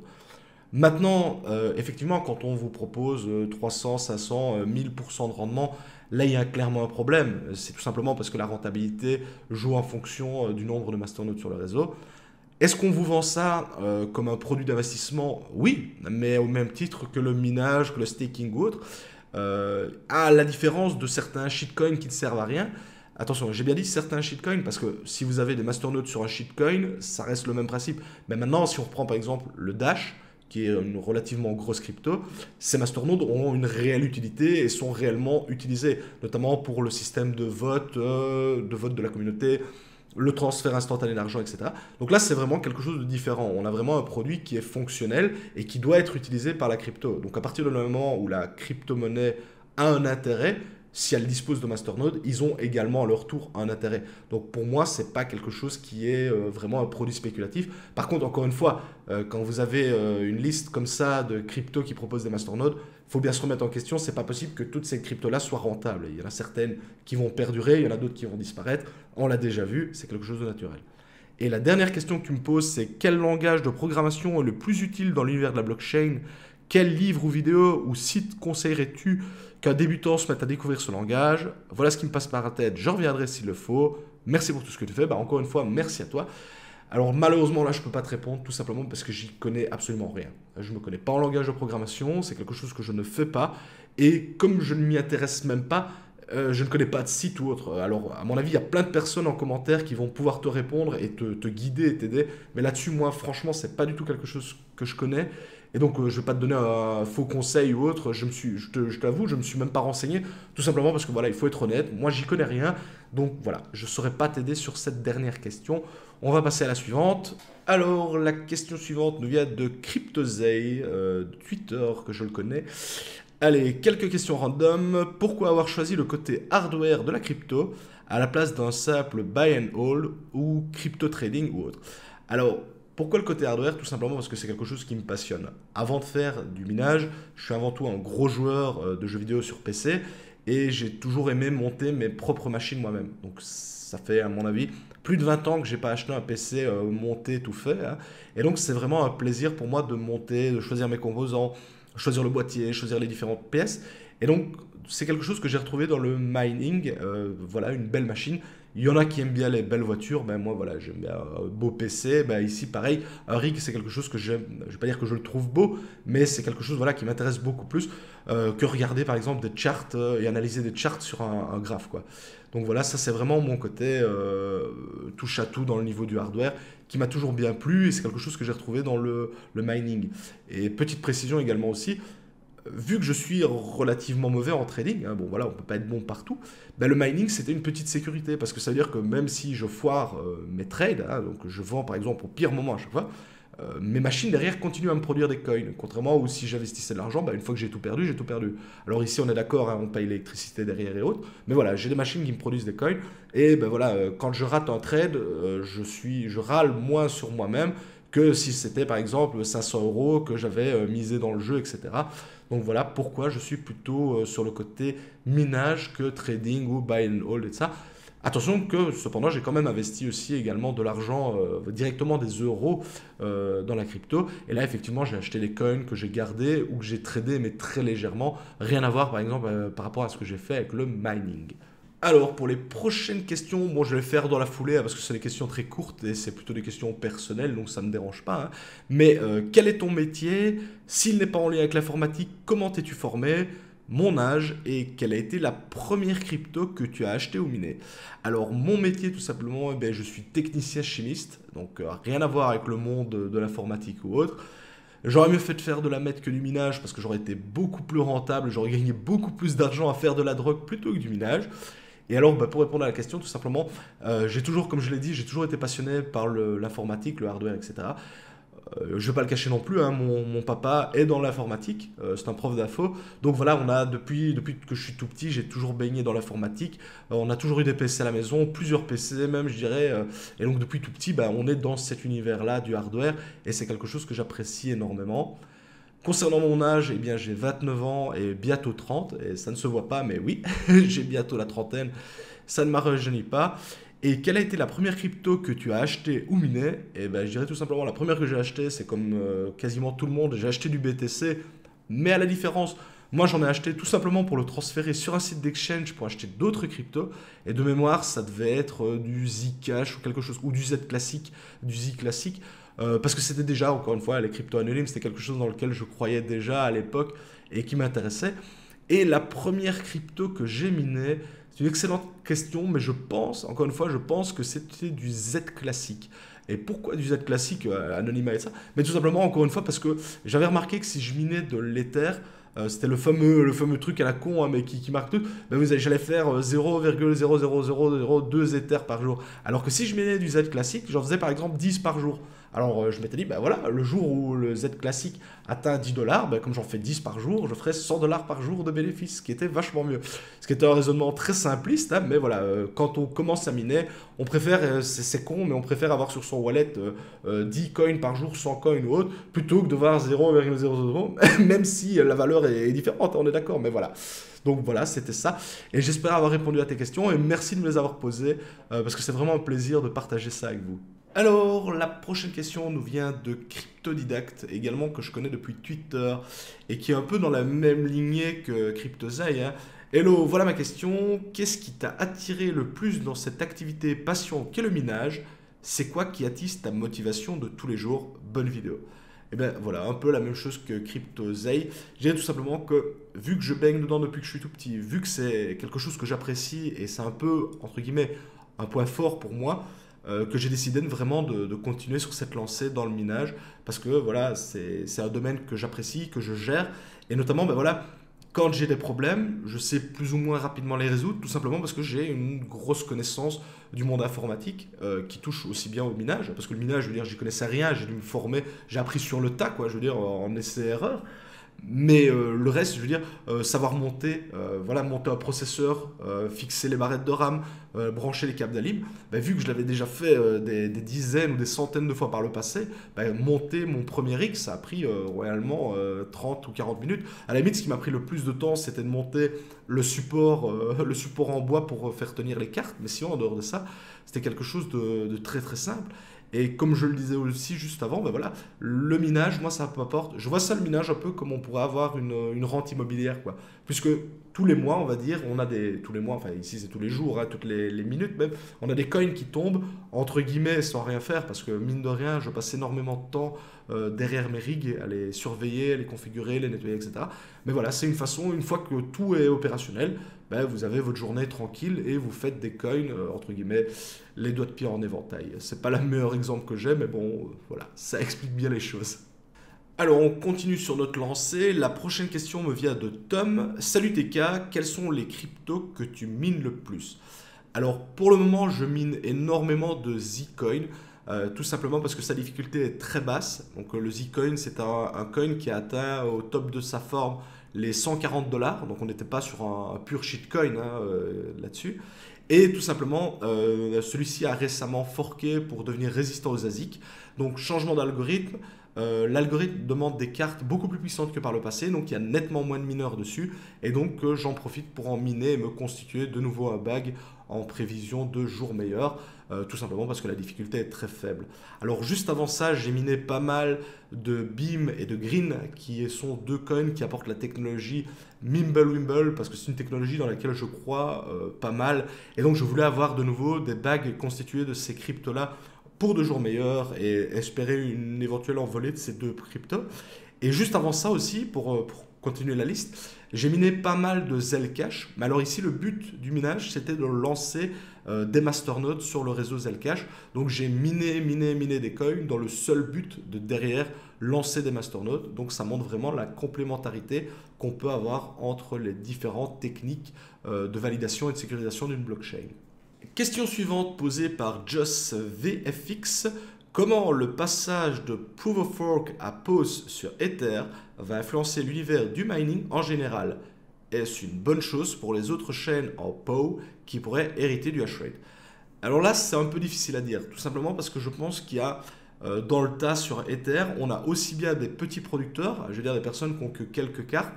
Maintenant, effectivement, quand on vous propose 300, 500, 1000% de rendement, là il y a clairement un problème. C'est tout simplement parce que la rentabilité joue en fonction du nombre de masternodes sur le réseau. Est-ce qu'on vous vend ça comme un produit d'investissement? Oui, mais au même titre que le minage, que le staking ou autre. À la différence de certains shitcoins qui ne servent à rien. Attention, j'ai bien dit certains shitcoins parce que si vous avez des masternodes sur un shitcoin, ça reste le même principe. Mais maintenant, si on reprend par exemple le Dash, qui est une relativement grosse crypto, ces masternodes ont une réelle utilité et sont réellement utilisés, notamment pour le système de vote de la communauté, le transfert instantané d'argent, etc. Donc là, c'est vraiment quelque chose de différent. On a vraiment un produit qui est fonctionnel et qui doit être utilisé par la crypto. Donc à partir du moment où la crypto-monnaie a un intérêt, si elle dispose de masternode, ils ont également à leur tour un intérêt. Donc pour moi, ce n'est pas quelque chose qui est vraiment un produit spéculatif. Par contre, encore une fois, quand vous avez une liste comme ça de cryptos qui proposent des masternodes, il faut bien se remettre en question. C'est pas possible que toutes ces cryptos-là soient rentables. Il y en a certaines qui vont perdurer, il y en a d'autres qui vont disparaître. On l'a déjà vu, c'est quelque chose de naturel. Et la dernière question que tu me poses, c'est quel langage de programmation est le plus utile dans l'univers de la blockchain? Quel livre ou vidéo ou site conseillerais-tu qu'un débutant se mette à découvrir ce langage? Voilà ce qui me passe par la tête. Je reviendrai s'il le faut. Merci pour tout ce que tu fais. Encore une fois, merci à toi. Alors malheureusement là je ne peux pas te répondre tout simplement parce que j'y connais absolument rien. Je ne me connais pas en langage de programmation, c'est quelque chose que je ne fais pas et comme je ne m'y intéresse même pas, je ne connais pas de site ou autre. Alors à mon avis il y a plein de personnes en commentaire qui vont pouvoir te répondre et te guider et t'aider, mais là-dessus moi franchement c'est pas du tout quelque chose que je connais. Et donc, je ne vais pas te donner un faux conseil ou autre. Je t'avoue, je ne me suis même pas renseigné. Tout simplement parce que voilà, il faut être honnête. Moi, j'y connais rien. Donc voilà, je ne saurais pas t'aider sur cette dernière question. On va passer à la suivante. Alors, la question suivante nous vient de CryptoZay, de Twitter, que je le connais. Allez, quelques questions random. Pourquoi avoir choisi le côté hardware de la crypto à la place d'un simple buy and hold ou crypto trading ou autre? Alors, pourquoi le côté hardware? Tout simplement parce que c'est quelque chose qui me passionne. Avant de faire du minage, je suis avant tout un gros joueur de jeux vidéo sur PC et j'ai toujours aimé monter mes propres machines moi-même. Donc ça fait à mon avis plus de 20 ans que j'ai pas acheté un PC monté tout fait, hein. Et donc c'est vraiment un plaisir pour moi de monter, de choisir mes composants, choisir le boîtier, choisir les différentes pièces. Et donc c'est quelque chose que j'ai retrouvé dans le mining. Voilà, une belle machine. Il y en a qui aiment bien les belles voitures, ben moi voilà, j'aime bien un beau PC. Ben ici pareil, un rig c'est quelque chose que j'aime, je vais pas dire que je le trouve beau, mais c'est quelque chose voilà, qui m'intéresse beaucoup plus que regarder par exemple des charts et analyser des charts sur un graphe quoi. Donc voilà, ça c'est vraiment mon côté touche à tout dans le niveau du hardware qui m'a toujours bien plu et c'est quelque chose que j'ai retrouvé dans le mining. Et petite précision également aussi, vu que je suis relativement mauvais en trading, hein, bon voilà, on peut pas être bon partout, ben, le mining c'était une petite sécurité parce que ça veut dire que même si je foire mes trades, hein, donc je vends par exemple au pire moment à chaque fois, mes machines derrière continuent à me produire des coins. Contrairement où si j'investissais de l'argent, ben, une fois que j'ai tout perdu, j'ai tout perdu. Alors ici on est d'accord, hein, on paye l'électricité derrière et autres, mais voilà, j'ai des machines qui me produisent des coins et ben voilà, quand je rate un trade, je râle moins sur moi-même que si c'était par exemple 500 euros que j'avais misé dans le jeu, etc. Donc voilà pourquoi je suis plutôt sur le côté minage que trading ou buy and hold et ça. Attention que cependant j'ai quand même investi aussi également de l'argent directement des euros dans la crypto et là effectivement j'ai acheté des coins que j'ai gardés ou que j'ai tradé mais très légèrement, rien à voir par exemple par rapport à ce que j'ai fait avec le mining. Alors, pour les prochaines questions, bon, je vais faire dans la foulée hein, parce que c'est des questions très courtes et c'est plutôt des questions personnelles, donc ça ne me dérange pas. Hein. Mais quel est ton métier? S'il n'est pas en lien avec l'informatique, comment t'es-tu formé? Mon âge et quelle a été la première crypto que tu as acheté ou miné? Alors, mon métier, tout simplement, eh bien, je suis technicien chimiste, donc rien à voir avec le monde de l'informatique ou autre. J'aurais mieux fait de faire de la meth que du minage parce que j'aurais été beaucoup plus rentable, j'aurais gagné beaucoup plus d'argent à faire de la drogue plutôt que du minage. Et alors, bah, pour répondre à la question, tout simplement, j'ai toujours, comme je l'ai dit, j'ai toujours été passionné par l'informatique, le hardware, etc. Je ne vais pas le cacher non plus, hein, mon papa est dans l'informatique, c'est un prof d'info. Donc voilà, on a depuis que je suis tout petit, j'ai toujours baigné dans l'informatique. On a toujours eu des PC à la maison, plusieurs PC même, je dirais. Et donc depuis tout petit, bah, on est dans cet univers-là du hardware et c'est quelque chose que j'apprécie énormément. Concernant mon âge, eh bien, j'ai 29 ans et bientôt 30, et ça ne se voit pas, mais oui, j'ai bientôt la trentaine, ça ne m'a rajeuni pas. Et quelle a été la première crypto que tu as achetée ou minée? Eh ben, je dirais tout simplement, la première que j'ai achetée, c'est comme quasiment tout le monde, j'ai acheté du BTC, mais à la différence, moi j'en ai acheté tout simplement pour le transférer sur un site d'exchange pour acheter d'autres cryptos, et de mémoire, ça devait être du Zcash ou quelque chose, ou du Z classique, du Z classique. Parce que c'était déjà, encore une fois, les cryptos anonymes, c'était quelque chose dans lequel je croyais déjà à l'époque et qui m'intéressait. Et la première crypto que j'ai minée, c'est une excellente question, mais je pense, encore une fois, je pense que c'était du Z classique. Et pourquoi du Z classique, anonymat et ça? Mais tout simplement, encore une fois, parce que j'avais remarqué que si je minais de l'Ether, c'était le fameux truc à la con, hein, mais qui marque tout. Ben j'allais faire 0,00002 Ethers par jour. Alors que si je minais du Z classique, j'en faisais par exemple 10 par jour. Alors je m'étais dit, ben voilà, le jour où le Z classique atteint 10 dollars, ben, comme j'en fais 10 par jour, je ferai 100 dollars par jour de bénéfices, ce qui était vachement mieux. Ce qui était un raisonnement très simpliste, hein, mais voilà, quand on commence à miner, on préfère, c'est con, mais on préfère avoir sur son wallet 10 coins par jour, 100 coins ou autre, plutôt que de voir 0,00, même si la valeur est différente, on est d'accord, mais voilà. Donc voilà, c'était ça. Et j'espère avoir répondu à tes questions et merci de me les avoir posées parce que c'est vraiment un plaisir de partager ça avec vous. Alors, la prochaine question nous vient de Cryptodidacte, également que je connais depuis Twitter et qui est un peu dans la même lignée que CryptoZai. Hein. Hello, voilà ma question. Qu'est-ce qui t'a attiré le plus dans cette activité passion qu'est le minage? C'est quoi qui attise ta motivation de tous les jours? Bonne vidéo. Et bien voilà, un peu la même chose que CryptoZai. Je dirais tout simplement que vu que je baigne dedans depuis que je suis tout petit, vu que c'est quelque chose que j'apprécie et c'est un peu, entre guillemets, un point fort pour moi, que j'ai décidé vraiment de continuer sur cette lancée dans le minage parce que voilà, c'est un domaine que j'apprécie, que je gère et notamment, ben voilà, quand j'ai des problèmes, je sais plus ou moins rapidement les résoudre, tout simplement parce que j'ai une grosse connaissance du monde informatique qui touche aussi bien au minage. Parce que le minage, je veux dire, j'y connaissais rien, j'ai dû me former, j'ai appris sur le tas, quoi, je veux dire, en essai-erreur. Mais le reste, je veux dire, savoir monter, voilà, monter un processeur, fixer les barrettes de RAM, brancher les câbles d'alim, bah, vu que je l'avais déjà fait des dizaines ou des centaines de fois par le passé, bah, monter mon premier X, ça a pris réellement 30 ou 40 minutes. À la limite, ce qui m'a pris le plus de temps, c'était de monter le support en bois pour faire tenir les cartes. Mais sinon, en dehors de ça, c'était quelque chose de très très simple. Et comme je le disais aussi juste avant, ben voilà, le minage, moi, ça m'apporte. Je vois ça le minage un peu comme on pourrait avoir une rente immobilière, quoi. Puisque tous les mois, on va dire, on a des. Tous les mois, enfin ici c'est tous les jours, hein, toutes les minutes même, on a des coins qui tombent, entre guillemets, sans rien faire, parce que mine de rien, je passe énormément de temps derrière mes rigs, à les surveiller, à les configurer, les nettoyer, etc. Mais voilà, c'est une façon, une fois que tout est opérationnel, ben, vous avez votre journée tranquille et vous faites des coins, entre guillemets, les doigts de pied en éventail. C'est pas le meilleur exemple que j'ai, mais bon, voilà, ça explique bien les choses. Alors, on continue sur notre lancée. La prochaine question me vient de Tom. Salut TK, quels sont les cryptos que tu mines le plus? Alors, pour le moment, je mine énormément de Zcoin. Tout simplement parce que sa difficulté est très basse. Donc, le Zcoin, c'est un coin qui a atteint au top de sa forme les 140 dollars. Donc, on n'était pas sur un pur shitcoin hein, là-dessus. Et tout simplement, celui-ci a récemment forqué pour devenir résistant aux ASIC. Donc, changement d'algorithme. L'algorithme demande des cartes beaucoup plus puissantes que par le passé, donc il y a nettement moins de mineurs dessus, et donc j'en profite pour en miner et me constituer de nouveau un bag en prévision de jours meilleurs, tout simplement parce que la difficulté est très faible. Alors juste avant ça, j'ai miné pas mal de Beam et de Green, qui sont deux coins qui apportent la technologie Mimblewimble, parce que c'est une technologie dans laquelle je crois pas mal, et donc je voulais avoir de nouveau des bags constitués de ces cryptos-là pour de jours meilleurs et espérer une éventuelle envolée de ces deux cryptos. Et juste avant ça aussi, pour continuer la liste, j'ai miné pas mal de Zcash. Mais alors ici, le but du minage, c'était de lancer des masternodes sur le réseau Zcash. Donc j'ai miné des coins dans le seul but de derrière lancer des masternodes. Donc ça montre vraiment la complémentarité qu'on peut avoir entre les différentes techniques de validation et de sécurisation d'une blockchain. Question suivante posée par Joss VFX. Comment le passage de Proof of Work à POS sur Ether va influencer l'univers du mining en général? Est-ce une bonne chose pour les autres chaînes en POW qui pourraient hériter du hash rate? Alors là, c'est un peu difficile à dire, tout simplement parce que je pense qu'il y a dans le tas sur Ether, on a aussi bien des petits producteurs, je veux dire des personnes qui n'ont que quelques cartes,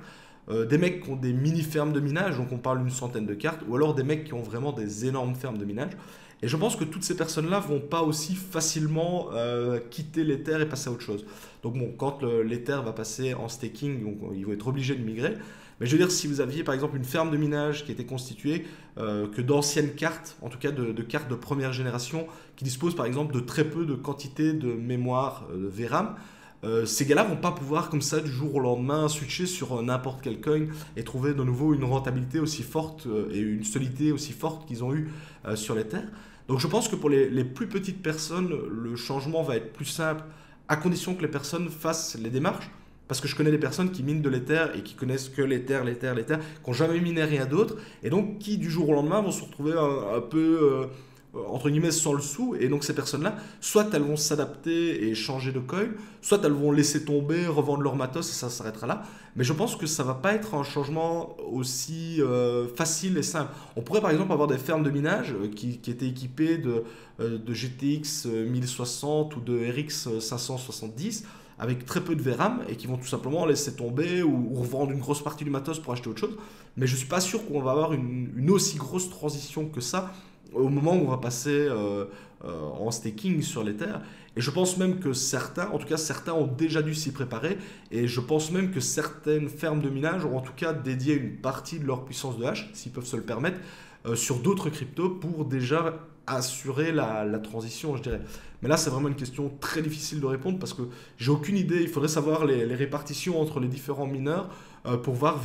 des mecs qui ont des mini-fermes de minage, donc on parle d'une centaine de cartes, ou alors des mecs qui ont vraiment des énormes fermes de minage. Et je pense que toutes ces personnes-là vont pas aussi facilement quitter l'Ether et passer à autre chose. Donc bon, quand l'Ether va passer en staking, donc, ils vont être obligés de migrer. Mais je veux dire, si vous aviez par exemple une ferme de minage qui était constituée que d'anciennes cartes, en tout cas de cartes de première génération, qui disposent par exemple de très peu de quantité de mémoire VRAM, ces gars-là vont pas pouvoir comme ça du jour au lendemain switcher sur n'importe quel coin et trouver de nouveau une rentabilité aussi forte et une solidité aussi forte qu'ils ont eu sur l'Ether. Donc je pense que pour les plus petites personnes, le changement va être plus simple à condition que les personnes fassent les démarches. Parce que je connais des personnes qui minent de l'Ether et qui connaissent que l'Ether, qui n'ont jamais miné rien d'autre, et donc qui du jour au lendemain vont se retrouver un peu entre guillemets sans le sou. Et donc ces personnes-là, soit elles vont s'adapter et changer de coin, soit elles vont laisser tomber, revendre leur matos et ça s'arrêtera là. Mais je pense que ça va pas être un changement aussi facile et simple. On pourrait par exemple avoir des fermes de minage qui étaient équipées de GTX 1060 ou de RX 570 avec très peu de VRAM et qui vont tout simplement laisser tomber ou revendre une grosse partie du matos pour acheter autre chose. Mais je ne suis pas sûr qu'on va avoir une aussi grosse transition que ça au moment où on va passer en staking sur l'Ether. Et je pense même que certains, en tout cas certains ont déjà dû s'y préparer, et je pense même que certaines fermes de minage ont en tout cas dédié une partie de leur puissance de hash, s'ils peuvent se le permettre, sur d'autres cryptos pour déjà assurer la transition, je dirais. Mais là, c'est vraiment une question très difficile de répondre parce que j'ai aucune idée. Il faudrait savoir les répartitions entre les différents mineurs pour voir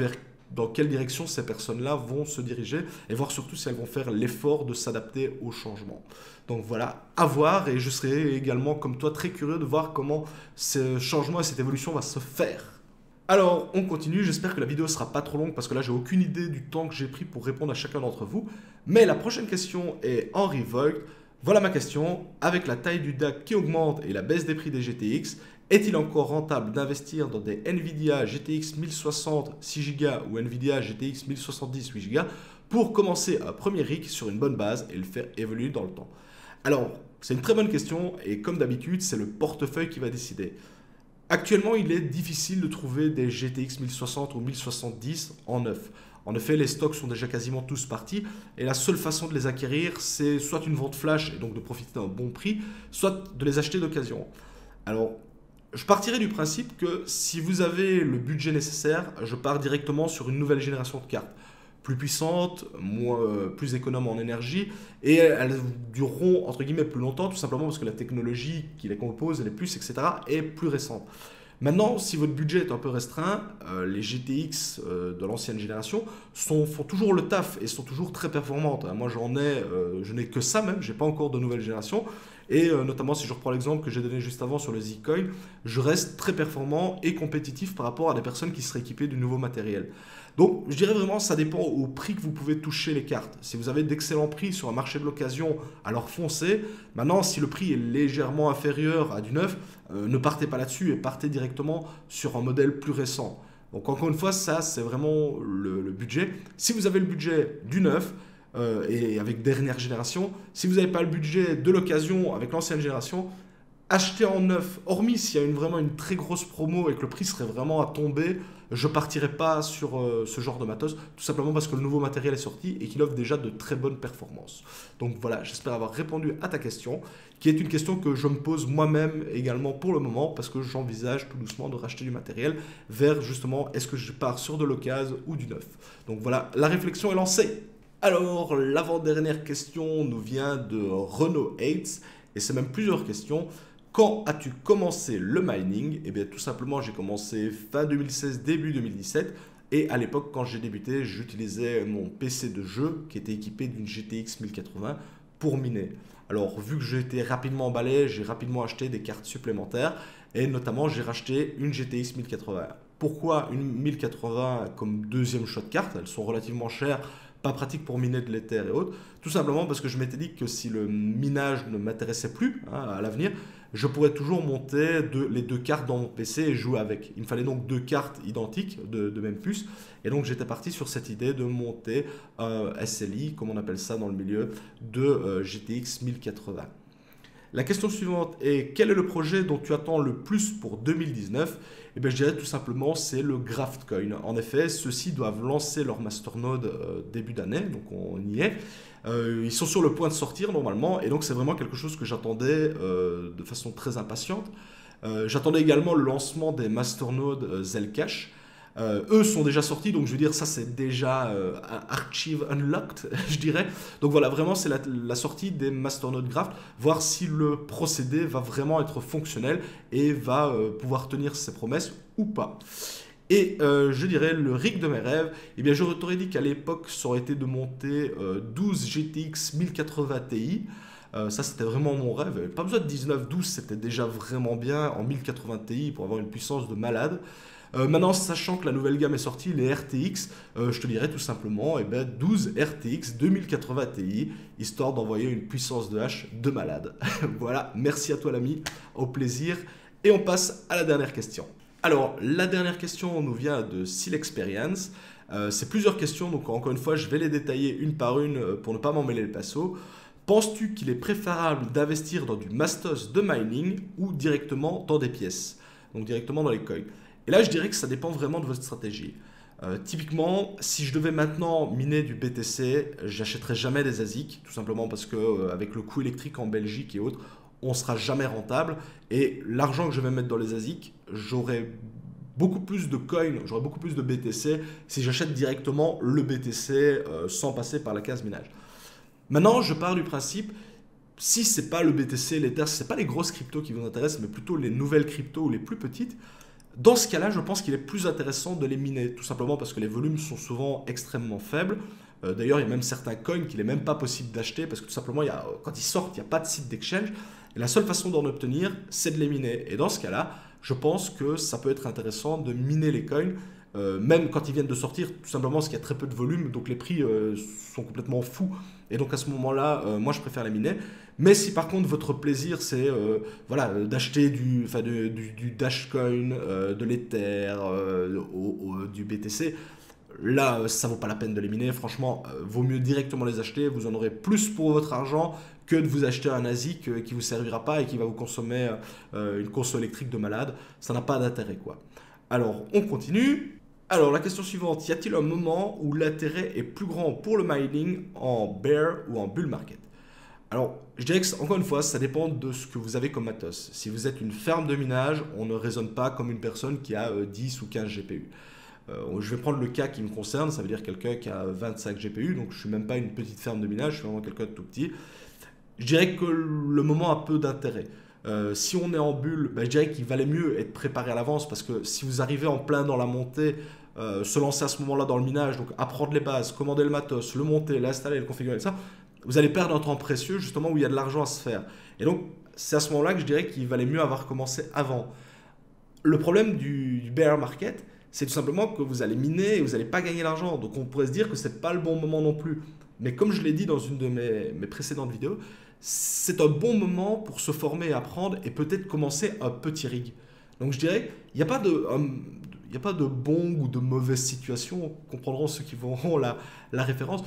dans quelle direction ces personnes-là vont se diriger et voir surtout si elles vont faire l'effort de s'adapter au changement. Donc voilà, à voir, et je serai également comme toi très curieux de voir comment ce changement et cette évolution va se faire. Alors, on continue, j'espère que la vidéo sera pas trop longue parce que là, j'ai aucune idée du temps que j'ai pris pour répondre à chacun d'entre vous. Mais la prochaine question est Henry Voigt. Voilà ma question. Avec la taille du DAC qui augmente et la baisse des prix des GTX, est-il encore rentable d'investir dans des Nvidia GTX 1060 6Go ou Nvidia GTX 1070 8Go pour commencer un premier rig sur une bonne base et le faire évoluer dans le temps? Alors, c'est une très bonne question et comme d'habitude, c'est le portefeuille qui va décider. Actuellement, il est difficile de trouver des GTX 1060 ou 1070 en neuf. En effet, les stocks sont déjà quasiment tous partis et la seule façon de les acquérir, c'est soit une vente flash et donc de profiter d'un bon prix, soit de les acheter d'occasion. Alors, je partirai du principe que si vous avez le budget nécessaire, je pars directement sur une nouvelle génération de cartes. Plus puissantes, plus économes en énergie, et elles dureront entre guillemets plus longtemps, tout simplement parce que la technologie qui les compose, les puces, etc., est plus récente. Maintenant, si votre budget est un peu restreint, les GTX de l'ancienne génération font toujours le taf et sont toujours très performantes. Moi, je n'ai que ça même, j'ai pas encore de nouvelle génération. Et notamment, si je reprends l'exemple que j'ai donné juste avant sur le Zcoin, je reste très performant et compétitif par rapport à des personnes qui seraient équipées du nouveau matériel. Donc, je dirais vraiment, ça dépend au prix que vous pouvez toucher les cartes. Si vous avez d'excellents prix sur un marché de l'occasion, alors foncez. Maintenant, si le prix est légèrement inférieur à du neuf, ne partez pas là-dessus et partez directement sur un modèle plus récent. Donc, encore une fois, ça, c'est vraiment le budget. Si vous avez le budget du neuf, et avec dernière génération, si vous n'avez pas le budget de l'occasion avec l'ancienne génération, achetez en neuf. Hormis s'il y a vraiment une très grosse promo et que le prix serait vraiment à tomber, je partirai pas sur ce genre de matos, tout simplement parce que le nouveau matériel est sorti et qu'il offre déjà de très bonnes performances. Donc voilà, j'espère avoir répondu à ta question, qui est une question que je me pose moi-même également pour le moment, parce que j'envisage tout doucement de racheter du matériel vers justement, est-ce que je pars sur de l'occasion ou du neuf. Donc voilà, la réflexion est lancée. Alors, l'avant-dernière question nous vient de Renault Hates, et c'est même plusieurs questions. Quand as-tu commencé le mining? Eh bien, tout simplement, j'ai commencé fin 2016, début 2017. Et à l'époque, quand j'ai débuté, j'utilisais mon PC de jeu qui était équipé d'une GTX 1080 pour miner. Alors, vu que j'étais rapidement emballé, j'ai rapidement acheté des cartes supplémentaires. Et notamment, j'ai racheté une GTX 1080. Pourquoi une 1080 comme deuxième choix de carte? Elles sont relativement chères, pas pratique pour miner de l'Ether et autres, tout simplement parce que je m'étais dit que si le minage ne m'intéressait plus à l'avenir, je pourrais toujours monter les deux cartes dans mon PC et jouer avec. Il me fallait donc deux cartes identiques de même puce, et donc j'étais parti sur cette idée de monter SLI, comme on appelle ça dans le milieu, de GTX 1080. La question suivante est: quel est le projet dont tu attends le plus pour 2019? Eh bien, je dirais tout simplement, c'est le Graphcoin. En effet, ceux-ci doivent lancer leur masternode début d'année, donc on y est. Ils sont sur le point de sortir normalement, et donc c'est vraiment quelque chose que j'attendais de façon très impatiente. J'attendais également le lancement des masternodes Zcash. Eux sont déjà sortis, donc je veux dire, ça c'est déjà archive unlocked, je dirais. Donc voilà, vraiment c'est la sortie des masternodes Graph, voir si le procédé va vraiment être fonctionnel et va pouvoir tenir ses promesses ou pas. Et je dirais, le rig de mes rêves, eh bien je t'aurais dit qu'à l'époque, ça aurait été de monter 12 GTX 1080 Ti. Ça, c'était vraiment mon rêve. Pas besoin de 19-12, c'était déjà vraiment bien en 1080 Ti pour avoir une puissance de malade. Maintenant, sachant que la nouvelle gamme est sortie, les RTX, je te dirais tout simplement 12 RTX 2080 Ti, histoire d'envoyer une puissance de hache de malade. Voilà, merci à toi l'ami, au plaisir. Et on passe à la dernière question. Alors, la dernière question nous vient de Silexperience. C'est plusieurs questions, donc encore une fois, je vais les détailler une par une pour ne pas m'emmêler le pinceau. Penses-tu qu'il est préférable d'investir dans du mastos de mining ou directement dans des pièces? Donc directement dans les coins. Et là, je dirais que ça dépend vraiment de votre stratégie. Typiquement, si je devais maintenant miner du BTC, j'achèterais jamais des ASIC, tout simplement parce que avec le coût électrique en Belgique et autres, on ne sera jamais rentable. Et l'argent que je vais mettre dans les ASIC, j'aurai beaucoup plus de coins, j'aurai beaucoup plus de BTC si j'achète directement le BTC sans passer par la case minage. Maintenant, je pars du principe, si ce n'est pas le BTC, l'Ether, ce n'est pas les grosses cryptos qui vous intéressent, mais plutôt les nouvelles cryptos ou les plus petites, dans ce cas-là, je pense qu'il est plus intéressant de les miner, tout simplement parce que les volumes sont souvent extrêmement faibles. D'ailleurs, il y a même certains coins qu'il n'est même pas possible d'acheter parce que tout simplement, quand ils sortent, il n'y a pas de site d'exchange. Et la seule façon d'en obtenir, c'est de les miner. Et dans ce cas-là, je pense que ça peut être intéressant de miner les coins, même quand ils viennent de sortir, tout simplement parce qu'il y a très peu de volume, donc les prix sont complètement fous. Et donc à ce moment-là, moi je préfère les miner. Mais si par contre votre plaisir c'est voilà, d'acheter du Dashcoin, de l'Ether, du BTC, là ça vaut pas la peine de les miner. Franchement, vaut mieux directement les acheter. Vous en aurez plus pour votre argent que de vous acheter un ASIC qui ne vous servira pas et qui va vous consommer une conso électrique de malade. Ça n'a pas d'intérêt quoi. Alors on continue. Alors, la question suivante, y a-t-il un moment où l'intérêt est plus grand pour le mining en bear ou en bull market? Alors, je dirais que, encore une fois, ça dépend de ce que vous avez comme matos. Si vous êtes une ferme de minage, on ne raisonne pas comme une personne qui a 10 ou 15 GPU. Je vais prendre le cas qui me concerne, ça veut dire quelqu'un qui a 25 GPU, donc je ne suis même pas une petite ferme de minage, je suis vraiment quelqu'un de tout petit. Je dirais que le moment a peu d'intérêt. Si on est en bulle, ben, je dirais qu'il valait mieux être préparé à l'avance parce que si vous arrivez en plein dans la montée, se lancer à ce moment-là dans le minage, donc apprendre les bases, commander le matos, le monter, l'installer, le configurer, ça, vous allez perdre un temps précieux justement où il y a de l'argent à se faire. Et donc c'est à ce moment-là que je dirais qu'il valait mieux avoir commencé avant. Le problème du bear market, c'est tout simplement que vous allez miner et vous n'allez pas gagner l'argent. Donc on pourrait se dire que ce n'est pas le bon moment non plus. Mais comme je l'ai dit dans une de mes précédentes vidéos, c'est un bon moment pour se former et apprendre et peut-être commencer un petit rig. Donc je dirais, il n'y a pas de... il n'y a pas de bon ou de mauvaise situation, comprendront ceux qui verront la référence.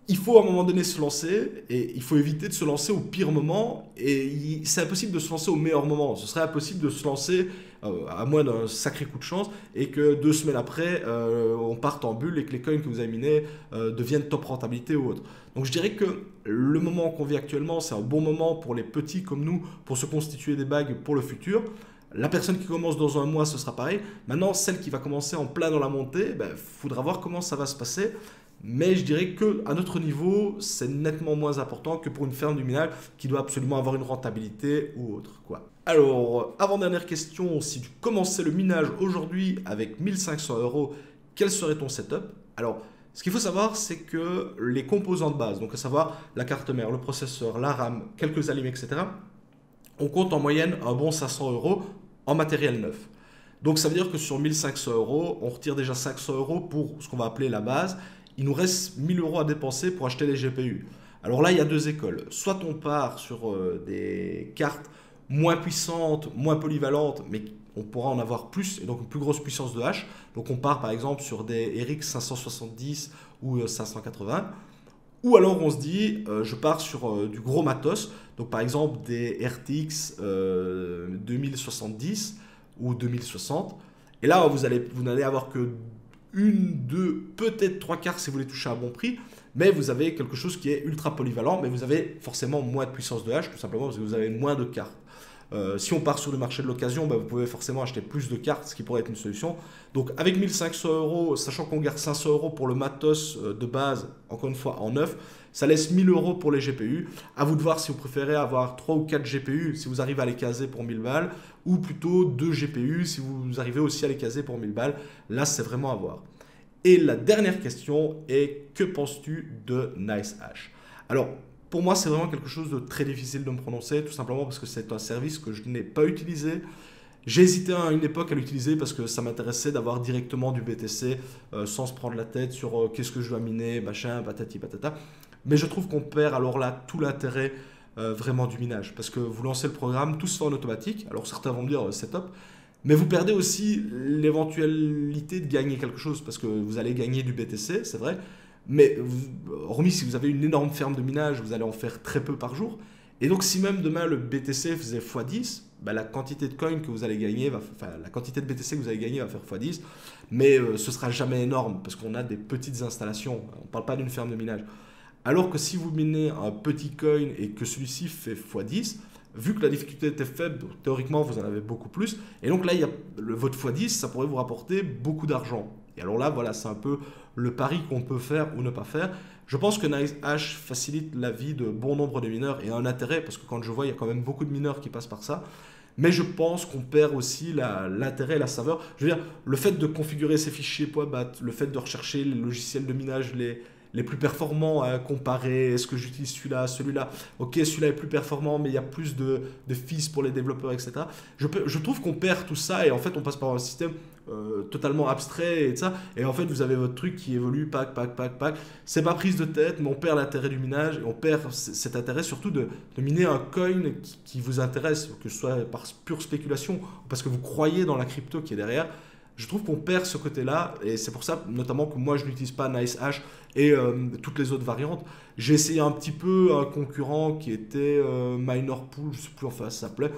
Il faut à un moment donné se lancer et il faut éviter de se lancer au pire moment et c'est impossible de se lancer au meilleur moment. Ce serait impossible de se lancer à moins d'un sacré coup de chance et que 2 semaines après on parte en bulle et que les coins que vous avez minés deviennent top rentabilité ou autre. Donc je dirais que le moment qu'on vit actuellement c'est un bon moment pour les petits comme nous pour se constituer des bagues pour le futur. La personne qui commence dans un mois, ce sera pareil. Maintenant, celle qui va commencer en plein dans la montée, il faudra voir comment ça va se passer. Mais je dirais qu'à notre niveau, c'est nettement moins important que pour une ferme du minage qui doit absolument avoir une rentabilité ou autre, quoi. Alors, avant-dernière question, si tu commençais le minage aujourd'hui avec 1500 euros, quel serait ton setup? Alors, ce qu'il faut savoir, c'est que les composants de base, donc à savoir la carte mère, le processeur, la RAM, quelques allumes, etc., on compte en moyenne un bon 500 euros en matériel neuf. Donc ça veut dire que sur 1500 euros, on retire déjà 500 euros pour ce qu'on va appeler la base. Il nous reste 1000 euros à dépenser pour acheter les GPU. Alors là, il y a deux écoles. Soit on part sur des cartes moins puissantes, moins polyvalentes, mais on pourra en avoir plus, et donc une plus grosse puissance de hache. Donc on part par exemple sur des RX 570 ou 580. Ou alors on se dit, je pars sur du gros matos, donc par exemple des RTX 2070 ou 2060. Et là, vous n'allez avoir que une, deux, peut-être trois quarts si vous voulez toucher à bon prix, mais vous avez quelque chose qui est ultra polyvalent, mais vous avez forcément moins de puissance de hache, tout simplement parce que vous avez moins de cartes. Si on part sur le marché de l'occasion, vous pouvez forcément acheter plus de cartes, ce qui pourrait être une solution. Donc avec 1500 euros, sachant qu'on garde 500 euros pour le matos de base, encore une fois en neuf, ça laisse 1000 euros pour les GPU. À vous de voir si vous préférez avoir 3 ou 4 GPU si vous arrivez à les caser pour 1000 balles, ou plutôt 2 GPU si vous arrivez aussi à les caser pour 1000 balles. Là, c'est vraiment à voir. Et la dernière question est, que penses-tu de NiceHash? Alors, pour moi, c'est vraiment quelque chose de très difficile de me prononcer, tout simplement parce que c'est un service que je n'ai pas utilisé. J'ai hésité à une époque à l'utiliser parce que ça m'intéressait d'avoir directement du BTC sans se prendre la tête sur qu'est-ce que je dois miner, machin, patati patata. Mais je trouve qu'on perd alors là tout l'intérêt vraiment du minage parce que vous lancez le programme, tout se fait en automatique. Alors certains vont me dire c'est top, mais vous perdez aussi l'éventualité de gagner quelque chose parce que vous allez gagner du BTC, c'est vrai. Mais hormis si vous avez une énorme ferme de minage, vous allez en faire très peu par jour. Et donc si même demain le BTC faisait x10, la quantité de coins que vous allez gagner, la quantité de BTC que vous allez gagner va faire x10, mais ce sera jamais énorme parce qu'on a des petites installations. On ne parle pas d'une ferme de minage. Alors que si vous minez un petit coin et que celui-ci fait x10, vu que la difficulté était faible, théoriquement vous en avez beaucoup plus. Et donc là, votre x10, ça pourrait vous rapporter beaucoup d'argent. Et alors là, voilà, c'est un peu le pari qu'on peut faire ou ne pas faire. Je pense que NiceHash facilite la vie de bon nombre de mineurs et a un intérêt, parce que quand je vois, il y a quand même beaucoup de mineurs qui passent par ça. Mais je pense qu'on perd aussi l'intérêt et la saveur. Je veux dire, le fait de configurer ces fichiers .bat, le fait de rechercher les logiciels de minage les plus performants à comparer, est-ce que j'utilise celui-là, ok, celui-là est plus performant, mais il y a plus de fees pour les développeurs, etc. Je trouve qu'on perd tout ça et en fait on passe par un système totalement abstrait et ça, et en fait vous avez votre truc qui évolue, pack. C'est pas prise de tête, mais on perd l'intérêt du minage et on perd cet intérêt surtout de miner un coin qui vous intéresse, que ce soit par pure spéculation ou parce que vous croyez dans la crypto qui est derrière. Je trouve qu'on perd ce côté-là et c'est pour ça notamment que moi je n'utilise pas NiceHash et toutes les autres variantes. J'ai essayé un petit peu un concurrent qui était Minorpool, je ne sais plus enfin ça s'appelait.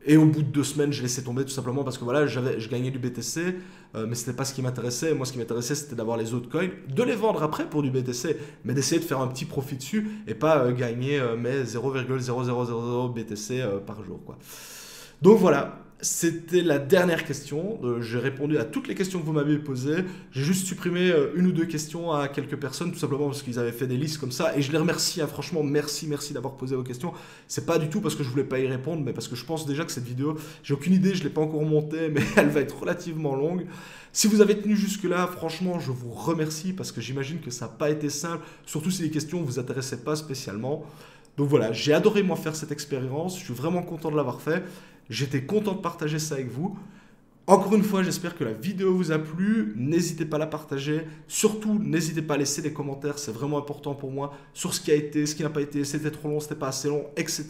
Et au bout de 2 semaines, j'ai laissé tomber tout simplement parce que voilà, je gagnais du BTC, mais c'était pas ce qui m'intéressait. Moi, ce qui m'intéressait, c'était d'avoir les autres coins, de les vendre après pour du BTC, mais d'essayer de faire un petit profit dessus et pas gagner mes 0,0000 BTC par jour, quoi. Donc voilà, c'était la dernière question. J'ai répondu à toutes les questions que vous m'avez posées. J'ai juste supprimé une ou deux questions à quelques personnes, tout simplement parce qu'ils avaient fait des listes comme ça. Et je les remercie, hein, franchement, merci d'avoir posé vos questions. C'est pas du tout parce que je voulais pas y répondre, mais parce que je pense déjà que cette vidéo, j'ai aucune idée, je l'ai pas encore montée, mais elle va être relativement longue. Si vous avez tenu jusque-là, franchement, je vous remercie parce que j'imagine que ça n'a pas été simple, surtout si les questions ne vous intéressaient pas spécialement. Donc voilà, j'ai adoré moi faire cette expérience, je suis vraiment content de l'avoir fait. J'étais content de partager ça avec vous. Encore une fois, j'espère que la vidéo vous a plu. N'hésitez pas à la partager. Surtout, n'hésitez pas à laisser des commentaires. C'est vraiment important pour moi sur ce qui a été, ce qui n'a pas été, c'était trop long, c'était pas assez long, etc.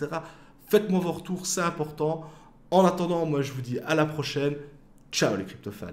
Faites-moi vos retours, c'est important. En attendant, moi, je vous dis à la prochaine. Ciao les crypto-fans.